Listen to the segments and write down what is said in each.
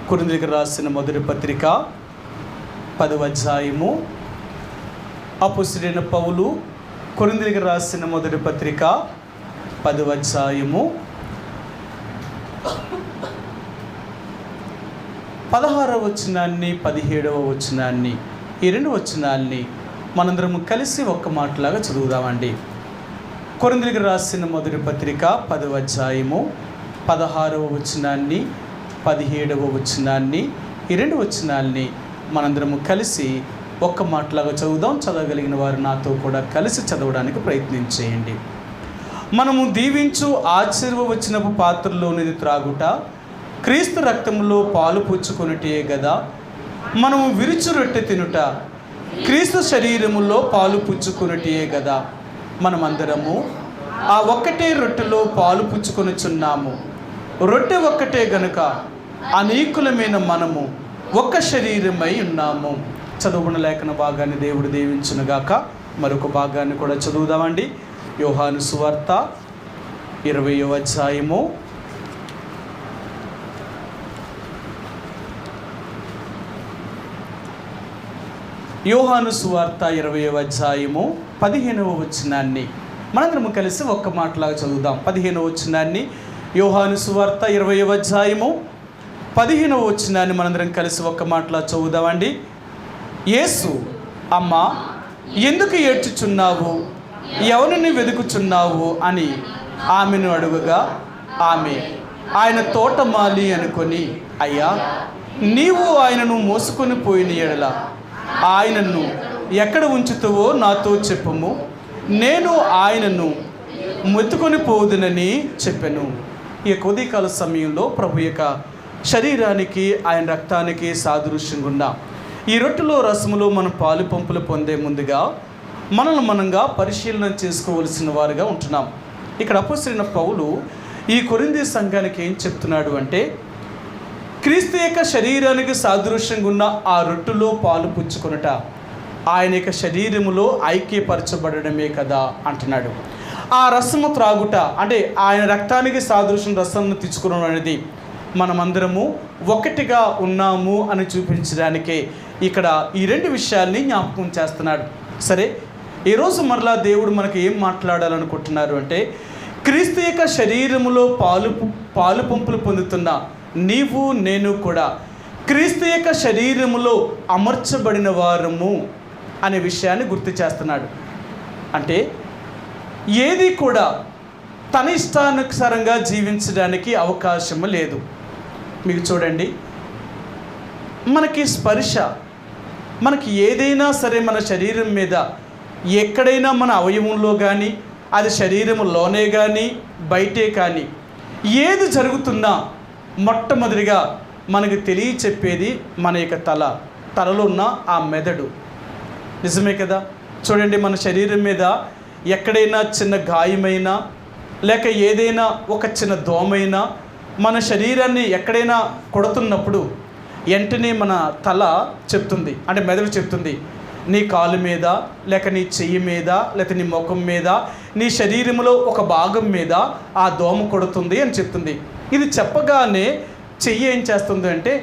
కొరింథీయులకు రాసిన మొదటి పత్రిక 10వ అధ్యాయము. అపోస్తలుడైన పౌలు కొరింథీయులకు రాసిన మొదటి పత్రిక 10వ అధ్యాయము 16వ వచనాన్ని 17వ వచనాన్ని, ఈ రెండు వచనాల్ని మనందరము కలిసి ఒక్క మాటలాగా చదువుదామండి. కొరింథీయులకు రాసిన మొదటి పత్రిక 10వ అధ్యాయము 16వ వచనాన్ని 17వ వచనాన్ని, ఈ రెండు వచనాల్ని మనందరము కలిసి ఒక్క మాటలాగా చదువుదాం. చదవగలిగిన వారు నాతో కూడా కలిసి చదవడానికి ప్రయత్నం చేయండి. మనము దీవించు ఆశీర్వచనపు పాత్రలోనిది త్రాగుట క్రీస్తు రక్తములో పాలు పుచ్చుకొనుటే గదా. మనము విరుచు రొట్టె తినుట క్రీస్తు శరీరములో పాలు పుచ్చుకొనుటే గదా. మనమందరము ఆ ఒక్కటే రొట్టెలో పాలు పుచ్చుకొనుచున్నాము. రొట్టె ఒక్కటే గనుక అనేకులమైన మనము ఒక్క శరీరమై ఉన్నాము. చదువుకున్న లేఖన భాగాన్ని దేవుడు దీవించునుగాక. మరొక భాగాన్ని కూడా చదువుదామండి. యోహాను సువార్త 20వ అధ్యాయము 20వ అధ్యాయము 15వ వచనాన్ని మనందరము కలిసి ఒక్క మాటలాగా చదువుదాం. 15వ వచనాన్ని, యోహాను సువార్త 20వ అధ్యాయము 15వ వచనాన్ని మనందరం కలిసి ఒక్క మాటలా చదువుదామండి. యేసు, అమ్మా ఎందుకు ఏడ్చుచున్నావు, ఎవరిని వెతుకుచున్నావు అని ఆమెను అడుగగా, ఆమె ఆయన తోటమాలి అనుకొని, అయ్యా నీవు ఆయనను మోసుకొని పోయిన ఎడల ఆయనను ఎక్కడ ఉంచుతావో నాతో చెప్పుము, నేను ఆయనను మెత్తుకొని పోదునని చెప్పాను. ఈ కొద్దికాల సమయంలో ప్రభు యొక్క శరీరానికి ఆయన రక్తానికి సాదృశ్యంగా ఉన్న ఈ రొట్టెలో రసములో మనం పాలు పంపులు పొందే ముందుగా మనల్ని మనంగా పరిశీలన చేసుకోవలసిన వారుగా ఉంటున్నాం. ఇక్కడ అపోస్తలుడైన పౌలు ఈ కొరింథీ సంఘానికి ఏం చెప్తున్నాడు అంటే, క్రీస్తు యొక్క శరీరానికి సాదృశ్యంగా ఉన్న ఆ రొట్టెలో పాలు పుచ్చుకొనుట ఆయన యొక్క శరీరములో ఐక్యపరచబడమే కదా అంటున్నాడు. ఆ రసము త్రాగుట అంటే ఆయన రక్తానికి సాదృశ్యం రసంను తెచ్చుకోవడం అనేది మనమందరము ఒకటిగా ఉన్నాము అని చూపించడానికే ఇక్కడ ఈ రెండు విషయాల్ని జ్ఞాపకం చేస్తున్నాడు. సరే, ఈరోజు మరలా దేవుడు మనకు ఏం మాట్లాడాలనుకుంటున్నారు అంటే, క్రీస్తు యొక్క శరీరములో పాలు పంపులు పొందుతున్న నీవు నేను కూడా క్రీస్తు యొక్క శరీరములో అమర్చబడిన వారము అనే విషయాన్ని గుర్తు చేస్తున్నాడు. అంటే ఏది కూడా తన ఇష్టానుసారంగా జీవించడానికి అవకాశం లేదు. మీకు చూడండి, మనకి స్పర్శ, మనకి ఏదైనా సరే మన శరీరం మీద ఎక్కడైనా మన అవయవంలో కానీ, అది శరీరంలోనే కానీ బయటే కానీ ఏది జరుగుతున్నా మొట్టమొదటిగా మనకు తెలియచెప్పేది మన యొక్క తలలో ఉన్న ఆ మెదడు. నిజమే కదా. చూడండి, మన శరీరం మీద ఎక్కడైనా చిన్న గాయమైనా లేక ఏదైనా ఒక చిన్న దోమైనా మన శరీరాన్ని ఎక్కడైనా కొడుతున్నప్పుడు వెంటనే మన తల చెప్తుంది, అంటే మెదడు చెప్తుంది, నీ కాలు మీద లేక నీ చెయ్యి మీద లేక నీ ముఖం మీద నీ శరీరంలో ఒక భాగం మీద ఆ దోమ కొడుతుంది అని చెప్తుంది. ఇది చెప్పగానే చెయ్యి ఏం చేస్తుంది అంటే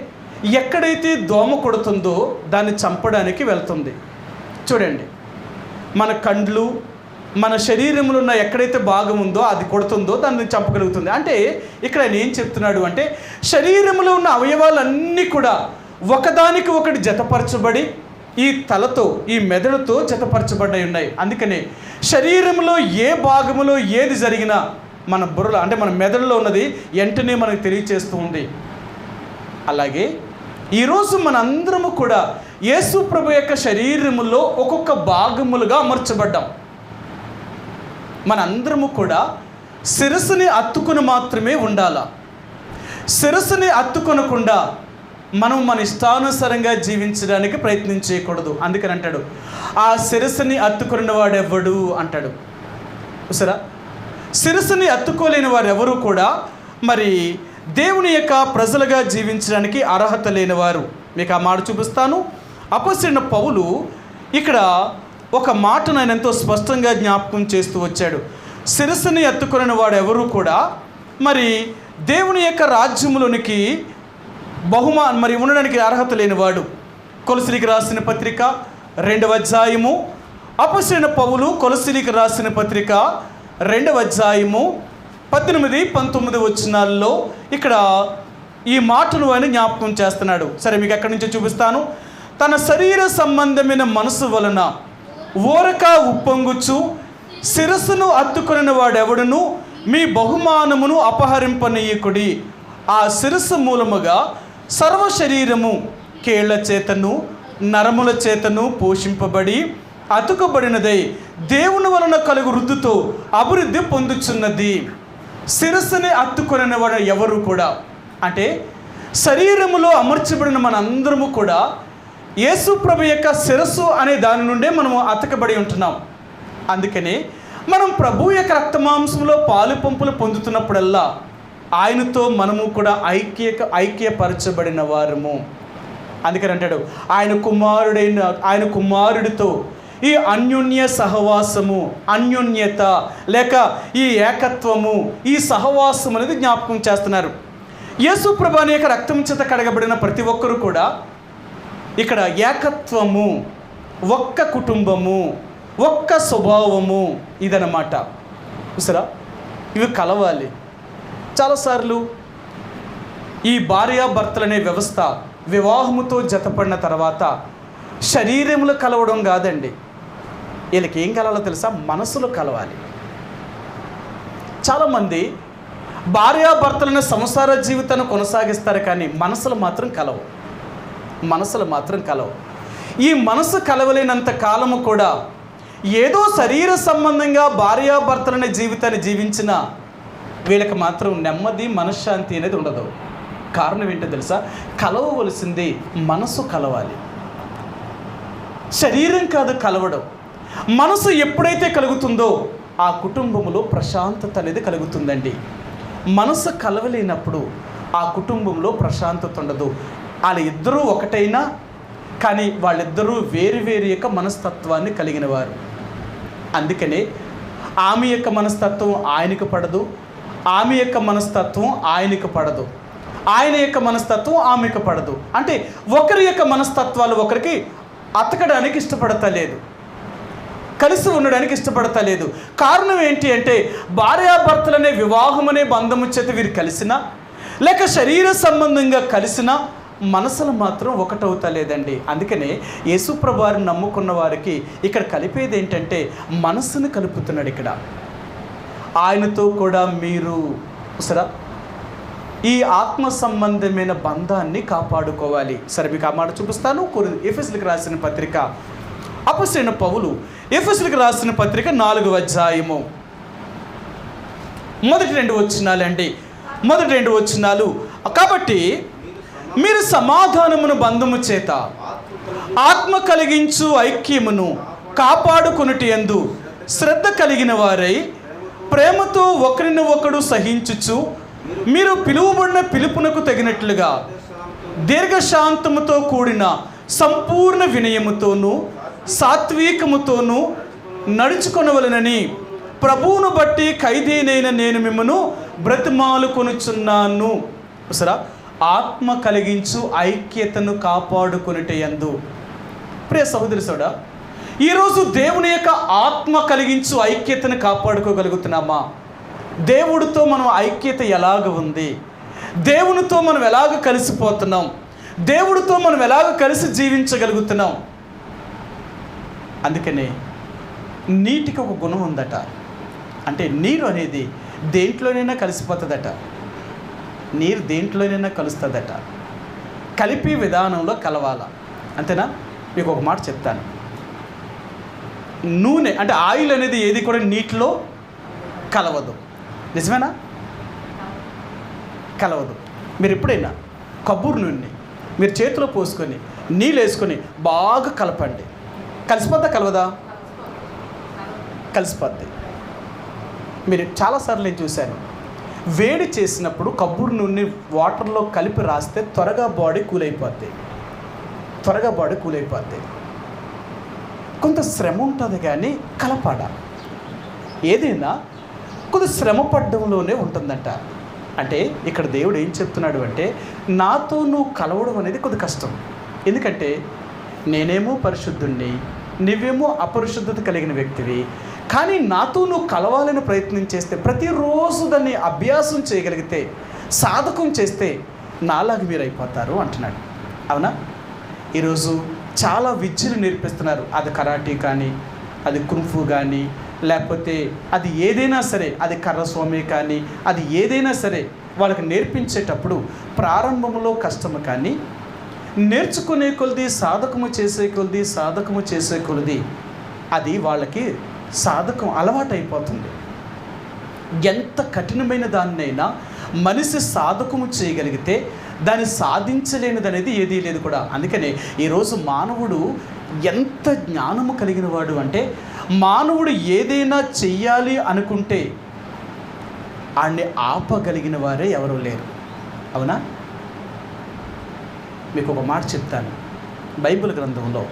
ఎక్కడైతే దోమ కొడుతుందో దాన్ని చంపడానికి వెళ్తుంది. చూడండి, మన కండ్లు మన శరీరంలో ఉన్న ఎక్కడైతే భాగం ఉందో అది కొడుతుందో దాన్ని చంపగలుగుతుంది. అంటే ఇక్కడ ఆయన ఏం చెప్తున్నాడు అంటే, శరీరంలో ఉన్న అవయవాలన్నీ కూడా ఒకదానికి ఒకటి జతపరచబడి ఈ తలతో ఈ మెదడుతో జతపరచబడి ఉన్నాయి. అందుకనే శరీరంలో ఏ భాగంలో ఏది జరిగినా మన బుర్రలో అంటే మన మెదడులో ఉన్నది వెంటనే మనకు తెలియచేస్తూ ఉంది. అలాగే ఈరోజు మనందరము కూడా యేసు ప్రభు యొక్క శరీరములో ఒక్కొక్క భాగములుగా అమర్చబడ్డాం. మనందరము కూడా శిరస్సుని అత్తుకుని మాత్రమే ఉండాలా. శిరస్సుని అత్తుకొనకుండా మనం మన ఇష్టానుసారంగా జీవించడానికి ప్రయత్నం చేయకూడదు. అందుకని అంటాడు, ఆ శిరస్సుని అత్తుకున్న వాడెవడు అంటాడు. సరే, శిరస్సుని అత్తుకోలేని వారెవరు కూడా మరి దేవుని యొక్క ప్రజలుగా జీవించడానికి అర్హత లేనివారు. మీకు ఆ మాట చూపిస్తాను. అపోస్తలుడైన పౌలు ఇక్కడ ఒక మాటను ఆయన ఎంతో స్పష్టంగా జ్ఞాపకం చేస్తూ వచ్చాడు. శిరస్సుని ఎత్తుకుని వాడు ఎవరు కూడా మరి దేవుని యొక్క రాజ్యములోనికి మరి ఉండడానికి అర్హత లేనివాడు. కొలసీలకు రాసిన పత్రిక 2వ అధ్యాయము, అపొస్తలుడైన పౌలు కొలసీలకు రాసిన పత్రిక 2వ అధ్యాయము 18-19 వచనాల్లో ఇక్కడ ఈ మాటలు ఆయన జ్ఞాపకం చేస్తున్నాడు. సరే, మీకు ఎక్కడి నుంచో చూపిస్తాను. తన శరీర సంబంధమైన మనసు వలన ఓరక ఉప్పొంగుచు శిరస్సును అత్తుకొనిన వాడెవడును మీ బహుమానమును అపహరింపనీయకుడి. ఆ శిరస్సు మూలముగా సర్వ శరీరము కేళ్ల చేతను నరముల చేతను పోషింపబడి అతుకబడినదై దేవుని వలన కలుగు వృద్ధితో అభివృద్ధి పొందుచున్నది. శిరస్సుని అత్తుకొనిన వాడు ఎవరు కూడా అంటే శరీరములో అమర్చబడిన మనందరము కూడా యేసు ప్రభు యొక్క శిరస్సు అనే దాని నుండే మనము అతకబడి ఉంటున్నాం. అందుకని మనం ప్రభు యొక్క రక్తమాంసంలో పాలు పంపులు పొందుతున్నప్పుడల్లా ఆయనతో మనము కూడా ఐక్యపరచబడిన వారము. అందుకని అంటాడు ఆయన కుమారుడితో ఈ అన్యోన్య సహవాసము, అన్యోన్యత లేక ఈ ఏకత్వము, ఈ సహవాసం అనేది జ్ఞాపకం చేస్తున్నారు. యేసు ప్రభు అనే యొక్క రక్తం చేత కడగబడిన ప్రతి ఒక్కరూ కూడా ఇక్కడ ఏకత్వము, ఒక్క కుటుంబము, ఒక్క స్వభావము ఇదన్నమాట. చూసారా, ఇవి కలవాలి. చాలాసార్లు ఈ భార్యాభర్తలనే వ్యవస్థ వివాహముతో జతపడిన తర్వాత శరీరములు కలవడం కాదండి, వీళ్ళకి ఏం కలవాలో తెలుసా? మనసులు కలవాలి. చాలామంది భార్యాభర్తలనే సంసార జీవితాన్ని కొనసాగిస్తారు, కానీ మనసులు మాత్రం కలవు. ఈ మనసు కలవలేనంత కాలము కూడా ఏదో శరీర సంబంధంగా భార్యాభర్తలనే జీవితాన్ని జీవించిన వీళ్ళకి మాత్రం నెమ్మది, మనశ్శాంతి అనేది ఉండదు. కారణం ఏంటో తెలుసా? కలవవలసింది మనసు కలవాలి, శరీరం కాదు కలవడం. మనసు ఎప్పుడైతే కలుగుతుందో ఆ కుటుంబంలో ప్రశాంతత అనేది కలుగుతుందండి. మనసు కలవలేనప్పుడు ఆ కుటుంబంలో ప్రశాంతత ఉండదు. వాళ్ళిద్దరూ ఒకటైనా కానీ వాళ్ళిద్దరూ వేరు యొక్క మనస్తత్వాన్ని కలిగిన వారు. అందుకనే ఆమె యొక్క మనస్తత్వం ఆయనకు పడదు, ఆమె యొక్క మనస్తత్వం ఆయనకు పడదు, ఆయన యొక్క మనస్తత్వం ఆమెకు పడదు. అంటే ఒకరి యొక్క మనస్తత్వాలు ఒకరికి అతకడానికి ఇష్టపడతలేదు, కలిసి ఉండడానికి ఇష్టపడతలేదు. కారణం ఏంటి అంటే భార్యాభర్తలనే వివాహం అనే బంధము చేత వీరు కలిసినా లేక శరీర సంబంధంగా కలిసినా మనసులు మాత్రం ఒకటవుతలేదండి. అందుకనే యేసుప్రభు వారిని నమ్ముకున్న వారికి ఇక్కడ కలిపేది ఏంటంటే మనసును కలుపుతున్నాడు. ఇక్కడ ఆయనతో కూడా మీరు సరే ఈ ఆత్మ సంబంధమైన బంధాన్ని కాపాడుకోవాలి. సరే, మీకు ఆ మాట చూపిస్తాను. ఎఫెసీయులకు రాసిన పత్రిక, అపొస్తలుడైన పౌలు ఎఫెసీయులకు రాసిన పత్రిక 4వ అధ్యాయము మొదటి 2 వచనాలండి. మొదటి 2 వచనాలు, కాబట్టి మీరు సమాధానమును బంధము చేత ఆత్మ కలిగించు ఐక్యమును కాపాడుకొనుటి యందు శ్రద్ధ కలిగిన వారై ప్రేమతో ఒకరిని ఒకడు సహించుచు మీరు పిలువబడిన పిలుపునకు తగినట్లుగా దీర్ఘశాంతముతో కూడిన సంపూర్ణ వినయముతోనూ సాత్వికముతోనూ నడుచుకొనవలెనని ప్రభువును బట్టి ఖైదీనైన నేను మిమ్మను బ్రతిమాలుకొనుచున్నాను. సరా, ఆత్మ కలిగించు ఐక్యతను కాపాడుకొనుట యందు. ప్రియ సహోదరి సోడా, ఈరోజు దేవుని యొక్క ఆత్మ కలిగించు ఐక్యతను కాపాడుకోగలుగుతున్నామా? దేవుడితో మనం ఐక్యత ఎలాగ ఉంది? దేవునితో మనం ఎలాగ కలిసిపోతున్నాం? దేవుడితో మనం ఎలాగ కలిసి జీవించగలుగుతున్నాం? అందుకనే నీటికి ఒక గుణం ఉందట. అంటే నీరు అనేది దేంట్లోనైనా కలిసిపోతుందట, నీరు దేంట్లోనైనా కలుస్తుందట. కలిపి విధానంలో కలవాల, అంతేనా? మీకు ఒక మాట చెప్తాను. నూనె అంటే ఆయిల్ అనేది ఏది కూడా నీటిలో కలవదు, నిజమేనా? కలవదు. మీరు ఎప్పుడైనా కొబ్బరి నూనె మీరు చేతిలో పోసుకొని నీళ్ళు వేసుకొని బాగా కలపండి, కలిసిపోద్దా కలవదా? కలిసిపోద్ది. మీరు చాలాసార్లు నేను చూశాను, వేడి చేసినప్పుడు కొబ్బరి నూనె వాటర్లో కలిపి రాస్తే త్వరగా బాడీ కూల్ అయిపోద్ది. కొంత శ్రమ ఉంటుంది కానీ కలపాడ ఏదైనా కొంత శ్రమ పడ్డంలోనే ఉంటుందంట. అంటే ఇక్కడ దేవుడు ఏం చెప్తున్నాడు అంటే, నాతో నువ్వు కలవడం అనేది కొద్ది కష్టం. ఎందుకంటే నేనేమో పరిశుద్ధుణ్ణి, నువ్వేమో అపరిశుద్ధత కలిగిన వ్యక్తివి. కానీ నాతో నువ్వు కలవాలని ప్రయత్నం చేస్తే, ప్రతిరోజు దాన్ని అభ్యాసం చేయగలిగితే, సాధకం చేస్తే నాలాగా మీరు అయిపోతారు అంటున్నాడు. అవునా? ఈరోజు చాలా విద్యను నేర్పిస్తున్నారు. అది కరాటీ కానీ, అది కుంఫు కానీ, లేకపోతే అది ఏదైనా సరే, అది కర్రస్వామి కానీ, అది ఏదైనా సరే వాళ్ళకి నేర్పించేటప్పుడు ప్రారంభంలో కష్టము, కానీ నేర్చుకునే కొలది, సాధకము చేసే కొలది అది వాళ్ళకి సాధకం అలవాటైపోతుంది. ఎంత కఠినమైన దాన్నైనా మనిషి సాధకము చేయగలిగితే దాన్ని సాధించలేనిది అనేది ఏదీ లేదు కూడా. అందుకనే ఈరోజు మానవుడు ఎంత జ్ఞానము కలిగిన వాడు అంటే, మానవుడు ఏదైనా చెయ్యాలి అనుకుంటే ఆయన్ని ఆపగలిగిన వారే ఎవరూ లేరు. అవునా? మీకు ఒక మాట చెప్తాను. బైబిల్ గ్రంథంలో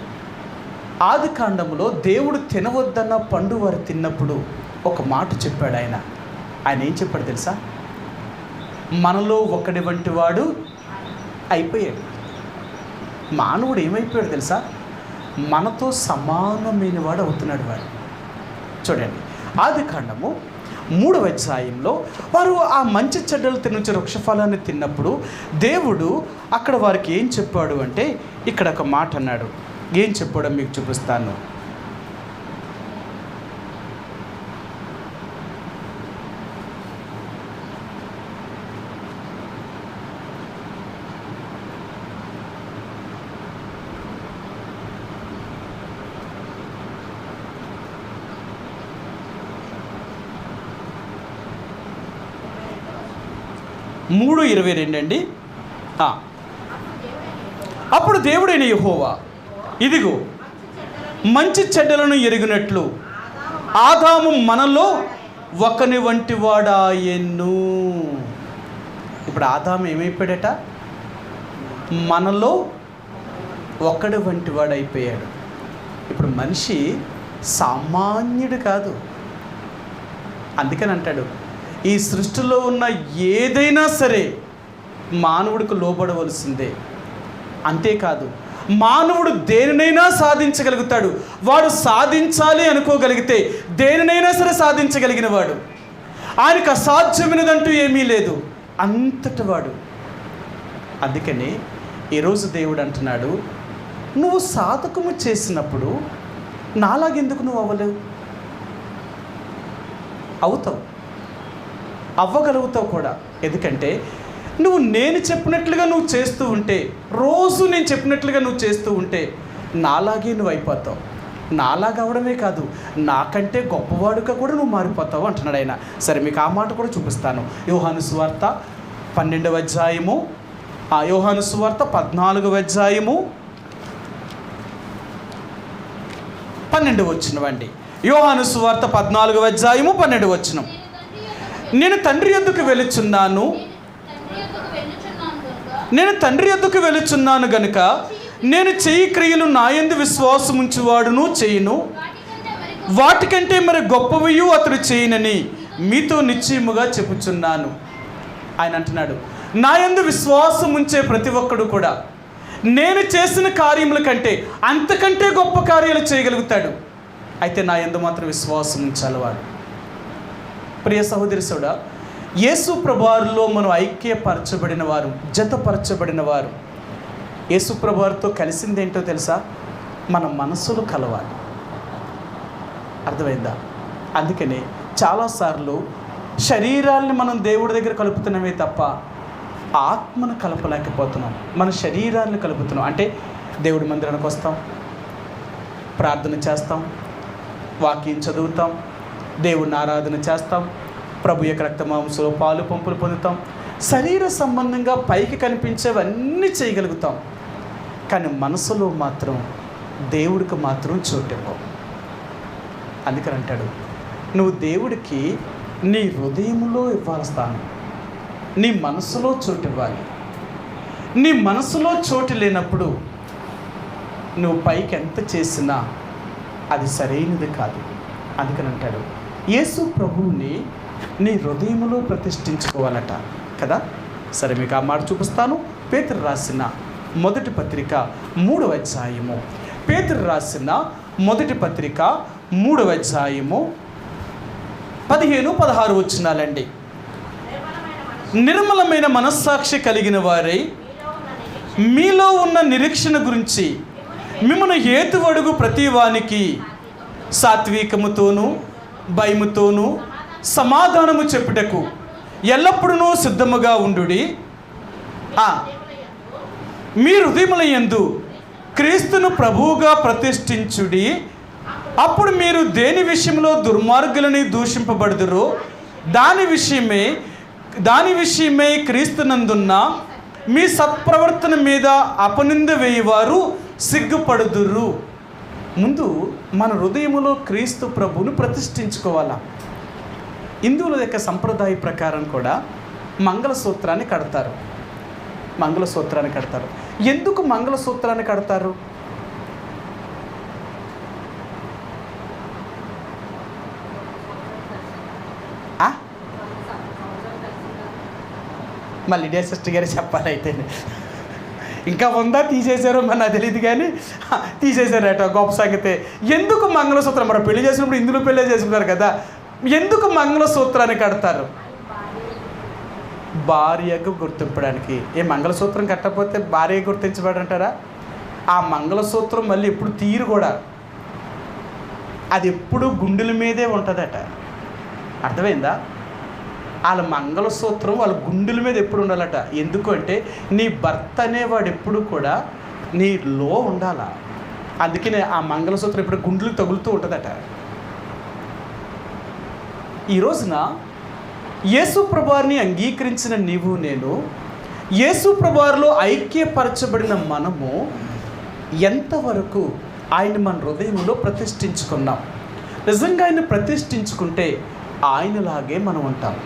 ఆదికాండములో దేవుడు తినవద్దన్న పండు వారు తిన్నప్పుడు ఒక మాట చెప్పాడు. ఆయన ఏం చెప్పాడు తెలుసా? మనలో ఒకడి వంటి వాడు అయిపోయాడు. మానవుడు ఏమైపోయాడు తెలుసా? మనతో సమానమైన వాడు అవుతున్నాడు వాడు. చూడండి, ఆదికాండము 3వ అధ్యాయంలో వారు ఆ మంచి చెడ్డలు తినొచ్చే వృక్షఫలాన్ని తిన్నప్పుడు దేవుడు అక్కడ వారికి ఏం చెప్పాడు అంటే, ఇక్కడ ఒక మాట అన్నాడు. ఏం చెప్పాడో మీకు చూపిస్తాను. మూడు 22 అండి. అప్పుడు దేవుడైన యెహోవా, ఇదిగో మంచి చెడ్డలను ఎరిగినట్లు ఆదాము మనలో ఒకని వంటి వాడాయెను. ఇప్పుడు ఆదాము ఏమైపోయాడట? మనలో ఒకడి వంటి వాడైపోయాడు. ఇప్పుడు మనిషి సామాన్యుడు కాదు. అందుకని అంటాడు, ఈ సృష్టిలో ఉన్న ఏదైనా సరే మానవుడికి లోబడవలసిందే. అంతేకాదు, మానవుడు దేనినైనా సాధించగలుగుతాడు. వాడు సాధించాలి అనుకోగలిగితే దేనినైనా సరే సాధించగలిగిన వాడు. ఆయనకు అసాధ్యమైనదంటూ ఏమీ లేదు, అంతటి వాడు. అందుకని ఈరోజు దేవుడు అంటున్నాడు, నువ్వు సాధకము చేసినప్పుడు నాలాగెందుకు నువ్వు అవ్వలేవు? అవుతావు, అవ్వగలుగుతావు కూడా. ఎందుకంటే నువ్వు నేను చెప్పినట్లుగా నువ్వు చేస్తూ ఉంటే, రోజు నేను చెప్పినట్లుగా నువ్వు చేస్తూ ఉంటే నాలాగే నువ్వు అయిపోతావు. నాలాగా అవడమే కాదు, నాకంటే గొప్పవాడుగా కూడా నువ్వు మారిపోతావు అంటున్నాడు ఆయన. సరే, మీకు ఆ మాట కూడా చూపిస్తాను. యోహాను సువార్త 12వ అధ్యాయము, యోహాను సువార్త 14వ అధ్యాయము 12వ వచనం అండి. యోహాను సువార్త 14వ అధ్యాయము 12వ వచనం. నేను తండ్రి యొద్దకు వెళుచున్నాను గనుక నేను చేయి క్రియలు నా యందు విశ్వాసం ఉంచువాడును చేయును, వాటికంటే మరి గొప్పవియు అతడు చేయనని మీతో నిశ్చయముగా చెప్పుచున్నాను. ఆయన అంటున్నాడు, నా యందు విశ్వాసం ఉంచే ప్రతి ఒక్కడు కూడా నేను చేసిన కార్యముల కంటే అంతకంటే గొప్ప కార్యాలు చేయగలుగుతాడు. అయితే నా యందు మాత్రం విశ్వాసం ఉంచాలి వాడు. ప్రియ సహోదరి సోడా, యేసు ప్రభువారిలో మనం ఐక్యపరచబడిన వారు, జతపరచబడిన వారు. యేసు ప్రభువారితో కలిసిందేంటో తెలుసా? మన మనసులు కలవాలి. అర్థమైందా? అందుకనే చాలాసార్లు శరీరాల్ని మనం దేవుడి దగ్గర కలుపుతున్నామే తప్ప ఆత్మను కలపలేకపోతున్నాం. మన శరీరాన్ని కలుపుతున్నాం. అంటే దేవుడి మందిరానికి వస్తాం, ప్రార్థన చేస్తాం, వాక్యం చదువుతాం, దేవుడిని ఆరాధన చేస్తాం, ప్రభు యొక్క రక్త మాంసంలో పాలు పంపులు పొందుతాం, శరీర సంబంధంగా పైకి కనిపించేవన్నీ చేయగలుగుతాం. కానీ మనసులో మాత్రం దేవుడికి మాత్రం చోటివ్వవు. అందుకని అంటాడు, నువ్వు దేవుడికి నీ హృదయంలో ఇవ్వాలి స్థానం, నీ మనసులో చోటు ఇవ్వాలి. నీ మనసులో చోటు లేనప్పుడు నువ్వు పైకి ఎంత చేసినా అది సరైనది కాదు. అందుకని అంటాడు, యేసు ప్రభువుని నీ హృదయంలో ప్రతిష్ఠించుకోవాలట. కదా. సరే, మీకు ఆ మాట చూపిస్తాను. పేతురు రాసిన మొదటి పత్రిక 3వ అధ్యాయము. పేతురు రాసిన మొదటి పత్రిక 3వ అధ్యాయము 15-16 వచనాలండి. నిర్మలమైన మనస్సాక్షి కలిగిన వారై మీలో ఉన్న నిరీక్షణ గురించి మిమ్మల్ని హేతువడుగు ప్రతి వానికి సాత్వికముతోనూ భయముతోనూ సమాధానము చెప్పుటకు ఎల్లప్పుడూ సిద్ధముగా ఉండుడి. మీ హృదయములయందు క్రీస్తును ప్రభువుగా ప్రతిష్ఠించుడి. అప్పుడు మీరు దేని విషయంలో దుర్మార్గులని దూషింపబడుదురో దాని విషయమై క్రీస్తునందున్న మీ సత్ప్రవర్తన మీద అపనింద వేయవారు సిగ్గుపడుదురు. ముందు మన హృదయములో క్రీస్తు ప్రభువును ప్రతిష్ఠించుకోవాలా. హిందువుల యొక్క సంప్రదాయ ప్రకారం కూడా మంగళసూత్రాన్ని కడతారు. ఎందుకు మంగళసూత్రాన్ని కడతారు? మళ్ళీ డే సిస్టర్ గారు చెప్పాలైతే. ఇంకా ఉందా, తీసేశారో మరి నాకు తెలియదు, కానీ తీసేశారట. గొప్ప సంగతే. ఎందుకు మంగళసూత్రం? మరి పెళ్లి చేసినప్పుడు ఇందులో పెళ్ళి చేసుకున్నారు కదా, ఎందుకు మంగళసూత్రాన్ని కడతారు? భార్యకు గుర్తింపడానికి. ఏ మంగళసూత్రం కట్టకపోతే భార్య గుర్తించబడంటారా? ఆ మంగళసూత్రం మళ్ళీ ఎప్పుడు తీరు కూడా, అది ఎప్పుడు గుండెల మీదే ఉంటుందట. అర్థమైందా? వాళ్ళ మంగళసూత్రం వాళ్ళ గుండెల మీద ఎప్పుడు ఉండాలట. ఎందుకంటే నీ భర్త అనేవాడు ఎప్పుడు కూడా నీలో ఉండాలా. అందుకనే ఆ మంగళసూత్రం ఇప్పుడు గుండెలకు తగులుతూ ఉంటుందట. ఈ రోజున యేసు ప్రభువారిని అంగీకరించిన నీవు నేను, యేసు ప్రభువారిలో ఐక్యపరచబడిన మనము ఎంతవరకు ఆయన మన హృదయంలో ప్రతిష్ఠించుకున్నాం? నిజంగా ఆయన ప్రతిష్ఠించుకుంటే ఆయనలాగే మనం ఉంటాం.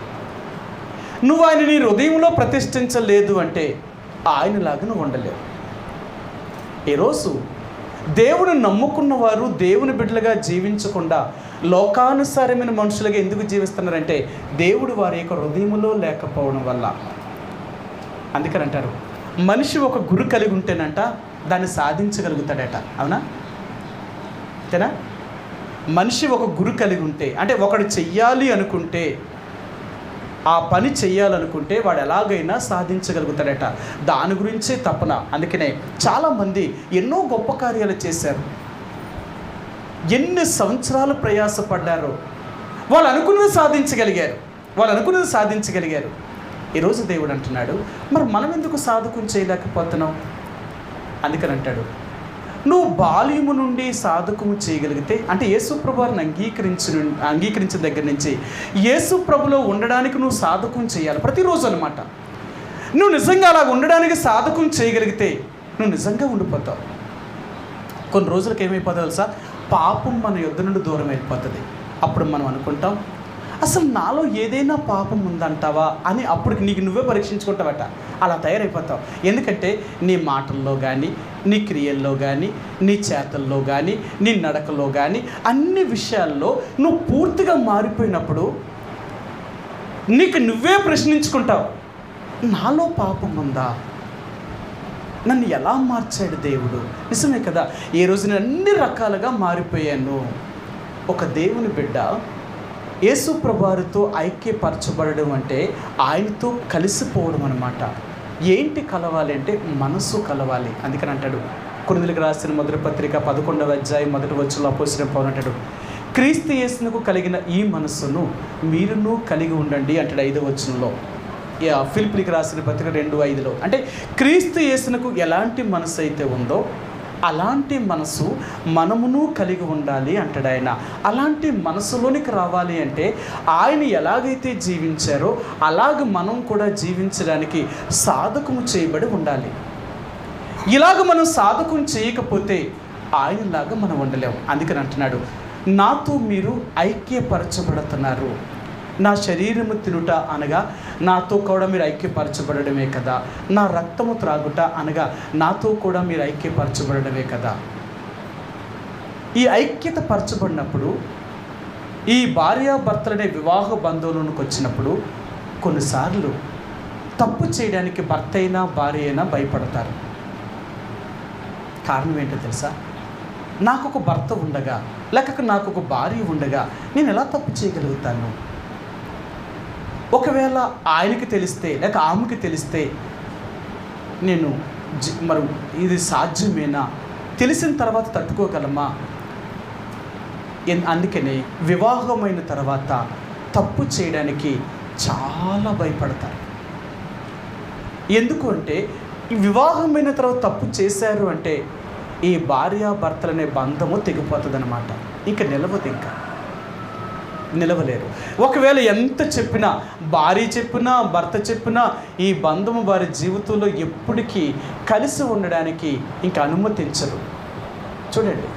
నువ్వు ఆయన నీ హృదయంలో ప్రతిష్ఠించలేదు అంటే ఆయనలాగా నువ్వు ఉండలేవు. ఈరోజు దేవుని నమ్ముకున్న వారు దేవుని బిడ్డలుగా జీవించకుండా లోకానుసారమైన మనుషులుగా ఎందుకు జీవిస్తున్నారంటే దేవుడు వారి యొక్క హృదయంలో లేకపోవడం వల్ల. అందుకని అంటారు, మనిషి ఒక గురి కలిగి ఉంటేనంట దాన్ని సాధించగలుగుతాడట. అవునా? అంతేనా? మనిషి ఒక గురి కలిగి ఉంటే, అంటే ఒకడు చెయ్యాలి అనుకుంటే, ఆ పని చెయ్యాలనుకుంటే వాడు ఎలాగైనా సాధించగలుగుతాడట. దాని గురించే తపన. అందుకనే చాలామంది ఎన్నో గొప్ప కార్యాలు చేశారు. ఎన్ని సంవత్సరాలు ప్రయాసపడ్డారో వాళ్ళు అనుకున్నది సాధించగలిగారు. ఈరోజు దేవుడు అంటున్నాడు, మరి మనం ఎందుకు సాధకం చేయలేకపోతున్నాం? అందుకని అంటాడు, నువ్వు బాల్యము నుండి సాధకము చేయగలిగితే, అంటే యేసు ప్రభువారిని అంగీకరించిన దగ్గర నుంచి యేసు ప్రభులో ఉండడానికి నువ్వు సాధకం చేయాలి ప్రతిరోజు అనమాట. నువ్వు నిజంగా అలా ఉండడానికి సాధకం చేయగలిగితే నువ్వు నిజంగా ఉండిపోతావు. కొన్ని రోజులకు ఏమైపోతుంది తెలుసా? పాపం మన యొద్ద నుండి దూరం అయిపోతుంది. అప్పుడు మనం అనుకుంటాం, అసలు నాలో ఏదైనా పాపం ఉందంటావా అని అప్పటికి నీకు నువ్వే పరీక్షించుకుంటావట. అలా తయారైపోతావు. ఎందుకంటే నీ మాటల్లో కానీ, నీ క్రియల్లో కానీ, నీ చేతల్లో కానీ, నీ నడకలో కానీ, అన్ని విషయాల్లో నువ్వు పూర్తిగా మారిపోయినప్పుడు నీకు నువ్వే ప్రశ్నించుకుంటావు, నాలో పాపం ఉందా? నన్ను ఎలా మార్చాడు దేవుడు? నిజమే కదా, ఏ రోజు నేను అన్ని రకాలుగా మారిపోయాను. ఒక దేవుని బిడ్డ యేసు ప్రభువారితో ఐక్యపరచబడడం అంటే ఆయనతో కలిసిపోవడం అనమాట. ఏంటి కలవాలి అంటే మనసు కలవాలి. అందుకని అంటాడు, కొరింథీయులకు రాసిన మొదటి పత్రిక 11వ అధ్యాయం 1వ వచనంలో అపోస్తలుడైన పౌలు అంటాడు, క్రీస్తు యేసునకు కలిగిన ఈ మనస్సును మీరును కలిగి ఉండండి అంటాడు 5వ వచనంలో. ఫిలిప్పీయులకు రాసిన పత్రిక 2:5లో. అంటే క్రీస్తు యేసునకు ఎలాంటి మనసు అయితే ఉందో అలాంటి మనసు మనమును కలిగి ఉండాలి అంటాడు ఆయన. అలాంటి మనసులోనికి రావాలి అంటే ఆయన ఎలాగైతే జీవించారో అలాగ మనం కూడా జీవించడానికి సాధకము చేయబడి ఉండాలి. ఇలాగ మనం సాధకం చేయకపోతే ఆయనలాగా మనం ఉండలేము. అందుకని అంటున్నాడు, నాతో మీరు ఐక్యపరచబడుతున్నారు. నా శరీరము తినుట అనగా నాతో కూడా మీరు ఐక్యపరచబడమే కదా, నా రక్తము త్రాగుట అనగా నాతో కూడా మీరు ఐక్యపరచబడమే కదా. ఈ ఐక్యత పరచబడినప్పుడు, ఈ భార్యాభర్తలనే వివాహ బంధంలోనికి వచ్చినప్పుడు కొన్నిసార్లు తప్పు చేయడానికి భర్త అయినా భార్య అయినా భయపడతారు. కారణం ఏంటో తెలుసా? నాకు ఒక భర్త ఉండగా, లేక నాకు ఒక భార్య ఉండగా నేను ఎలా తప్పు చేయగలుగుతాను? ఒకవేళ ఆయనకి తెలిస్తే లేక ఆమెకి తెలిస్తే నేను మరి ఇది సాధ్యమేనా? తెలిసిన తర్వాత తట్టుకోగలమా? అందుకనే వివాహమైన తర్వాత తప్పు చేయడానికి చాలా భయపడతారు. ఎందుకు అంటే ఈ వివాహమైన తర్వాత తప్పు చేశారు అంటే ఈ భార్యాభర్తలనే బంధము తెగిపోతుంది అన్నమాట. ఇంకా నిలవలేరు. ఒకవేళ ఎంత చెప్పినా, భార్య చెప్పినా భర్త చెప్పినా ఈ బంధము వారి జీవితంలో ఎప్పటికీ కలిసి ఉండడానికి ఇంకా అనుమతించరు. చూడండి,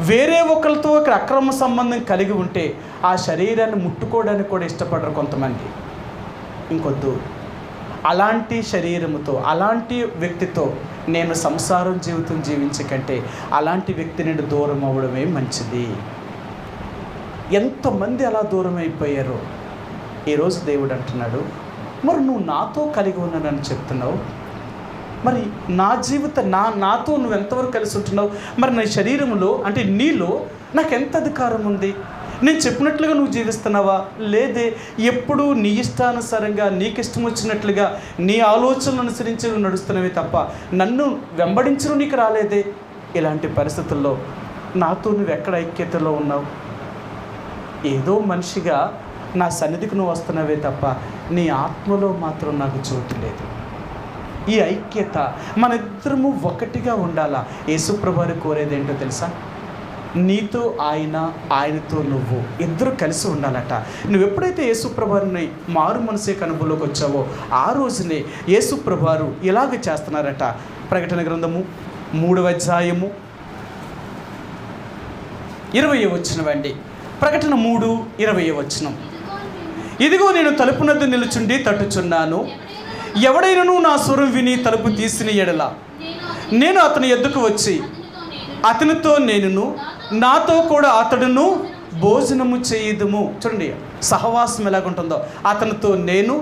వేరే ఒకరితో ఒక అక్రమ సంబంధం కలిగి ఉంటే ఆ శరీరాన్ని ముట్టుకోవడానికి కూడా ఇష్టపడరు కొంతమంది. ఇంకొద్దు, అలాంటి శరీరముతో అలాంటి వ్యక్తితో నేను సంసారం జీవితం జీవించే కంటే అలాంటి వ్యక్తి నుండి దూరం అవ్వడమే మంచిది. ఎంతమంది అలా దూరం అయిపోయారో. ఈరోజు దేవుడు అంటున్నాడు, మరి నువ్వు నాతో కలిగి ఉన్నానని చెప్తున్నావు, మరి నా నాతో నువ్వు ఎంతవరకు కలిసి ఉంటున్నావు? మరి నా శరీరంలో అంటే నీలో నాకెంత అధికారం ఉంది? నేను చెప్పినట్లుగా నువ్వు జీవిస్తున్నావా? లేదే, ఎప్పుడు నీ ఇష్టానుసారంగా నీకు ఇష్టం వచ్చినట్లుగా నీ ఆలోచనలు అనుసరించి నువ్వు నడుస్తున్నవి తప్ప నన్ను వెంబడించడం నీకు రాలేదే. ఇలాంటి పరిస్థితుల్లో నాతో నువ్వు ఎక్కడ ఐక్యతలో ఉన్నావు? ఏదో మనిషిగా నా సన్నిధికి నువ్వు వస్తున్నవే తప్ప నీ ఆత్మలో మాత్రం నాకు చోటు లేదు. ఈ ఐక్యత మన ఇద్దరము ఒకటిగా ఉండాలా. యేసుప్రభువు కోరేది ఏంటో తెలుసా? నీతో ఆయన, ఆయనతో నువ్వు ఇద్దరు కలిసి ఉండాలట. నువ్వు ఎప్పుడైతే యేసుప్రభువుని మారు మనసే అనుభవంలోకి వచ్చావో ఆ రోజునే యేసుప్రభువు ఇలాగ చేస్తున్నారట. ప్రకటన గ్రంథము 3వ అధ్యాయము 20వ వచనం. ప్రకటన 3:20వ వచనం. ఇదిగో నేను తలుపు నద్ద నిలుచుండి తట్టుచున్నాను. ఎవడైనను నా స్వరం విని తలుపు తీసిన ఎడల నేను అతని ఎద్దుకు వచ్చి అతనితో నేనును నాతో కూడా అతడును భోజనము చేయుదుము. చూడండి సహవాసం ఎలాగుంటుందో. అతనితో నేను,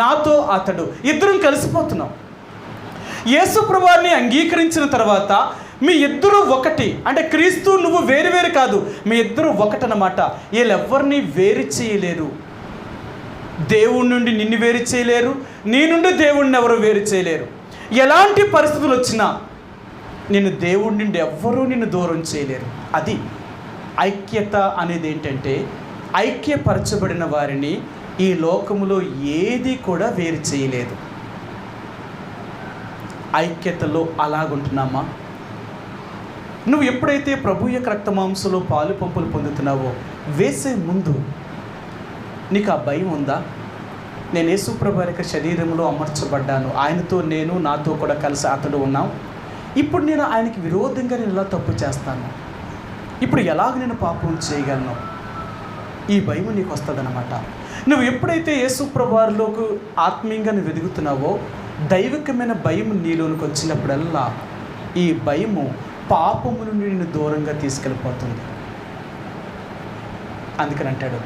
నాతో అతడు, ఇద్దరం కలిసిపోతున్నాం. యేసుప్రభువుని అంగీకరించిన తర్వాత మీ ఇద్దరు ఒకటి. అంటే క్రీస్తు నువ్వు వేరు వేరు కాదు, మీ ఇద్దరు ఒకటనమాట. వీళ్ళెవ్వరిని వేరు చేయలేరు. దేవుడి నుండి నిన్ను వేరు చేయలేరు, నీ నుండి దేవుడిని ఎవరు వేరు చేయలేరు. ఎలాంటి పరిస్థితులు వచ్చినా నేను దేవుడి నుండి ఎవ్వరూ నిన్ను దూరం చేయలేరు. అది ఐక్యత అనేది. ఏంటంటే ఐక్యపరచబడిన వారిని ఈ లోకములో ఏది కూడా వేరు చేయలేదు. ఐక్యతలో అలాగుంటున్నామా? నువ్వు ఎప్పుడైతే ప్రభు యొక్క రక్తమాంసంలో పాలు పంపులు పొందుతున్నావో వేసే ముందు నీకు ఆ భయం ఉందా? నేను యేసుప్రభు యొక్క శరీరంలో అమర్చబడ్డాను, ఆయనతో నేను, నాతో కూడా కలిసి అతడు ఉన్నాం. ఇప్పుడు నేను ఆయనకి విరోధంగా నేను ఎలా తప్పు చేస్తాను? ఇప్పుడు ఎలాగ నేను పాపం చేయగలను? ఈ భయం నీకు వస్తుందన్నమాట. నువ్వు ఎప్పుడైతే యేసుప్రభువులోకి ఆత్మీయంగా నువ్వు ఎదుగుతున్నావో దైవికమైన భయం నీలోనికి వచ్చినప్పుడల్లా ఈ భయము పాపము నుండి నిన్ను దూరంగా తీసుకెళ్ళిపోతుంది. అందుకని అంటాడు,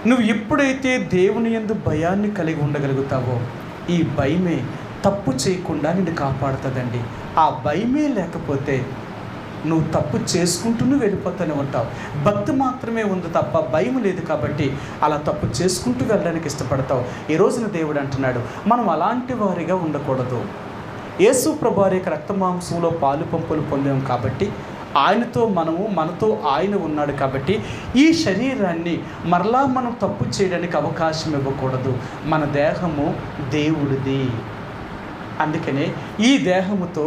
నువ్వు ఎప్పుడైతే దేవుని యందు భయాన్ని కలిగి ఉండగలుగుతావో ఈ భయమే తప్పు చేయకుండా నిన్ను కాపాడుతుందండి. ఆ భయమే లేకపోతే నువ్వు తప్పు చేసుకుంటూనే వెళ్ళిపోతూనే ఉంటావు. భక్తి మాత్రమే ఉంది తప్ప భయం లేదు. కాబట్టి అలా తప్పు చేసుకుంటూ వెళ్ళడానికి ఇష్టపడతావు. ఈ రోజున దేవుడు అంటున్నాడు, మనం అలాంటి వారిగా ఉండకూడదు. యేసుప్రభువు యొక్క రక్తమాంసంలో పాలు పంపులు పొందాం కాబట్టి ఆయనతో మనతో ఆయన ఉన్నాడు కాబట్టి ఈ శరీరాన్ని మరలా మనం తప్పు చేయడానికి అవకాశం ఇవ్వకూడదు. మన దేహము దేవుడిది. అందుకనే ఈ దేహముతో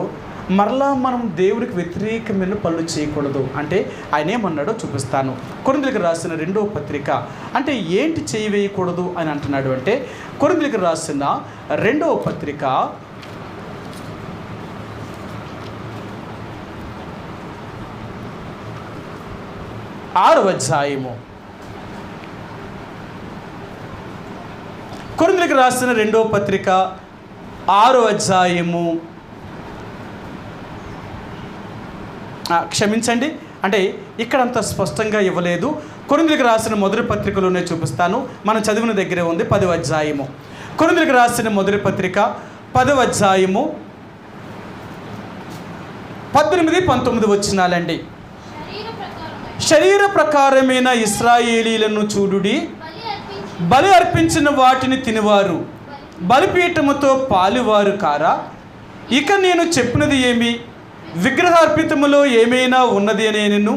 మరలా మనం దేవుడికి వ్యతిరేకమైన పనులు చేయకూడదు. అంటే ఆయన ఏమన్నాడో చూపిస్తాను. కొరింథీయులకు రాసిన 2వ పత్రిక. అంటే ఏంటి చేయవేయకూడదు అని అంటున్నాడు అంటే కొరింథీయులకు రాసిన 2వ పత్రిక 6వ అధ్యాయము. కొరింథీయులకు రాసిన 2వ పత్రిక 6వ అధ్యాయము. క్షమించండి, అంటే ఇక్కడ అంత స్పష్టంగా ఇవ్వలేదు. కొరింథీయులకు రాసిన మొదటి పత్రికలోనే చూపిస్తాను. మనం చదివిన దగ్గరే ఉంది 10వ అధ్యాయము. కొరింథీయులకు రాసిన మొదటి పత్రిక 10వ అధ్యాయము 18-19 వచనాలండి. శరీర ప్రకారమైన ఇశ్రాయేలీలను చూడుడి, బలి అర్పించిన వాటిని తినివారు బలిపీఠముతో పాలువారు కారా? ఇక నేను చెప్పినది ఏమి? విగ్రహార్పితములో ఏమైనా ఉన్నది అని అయినను,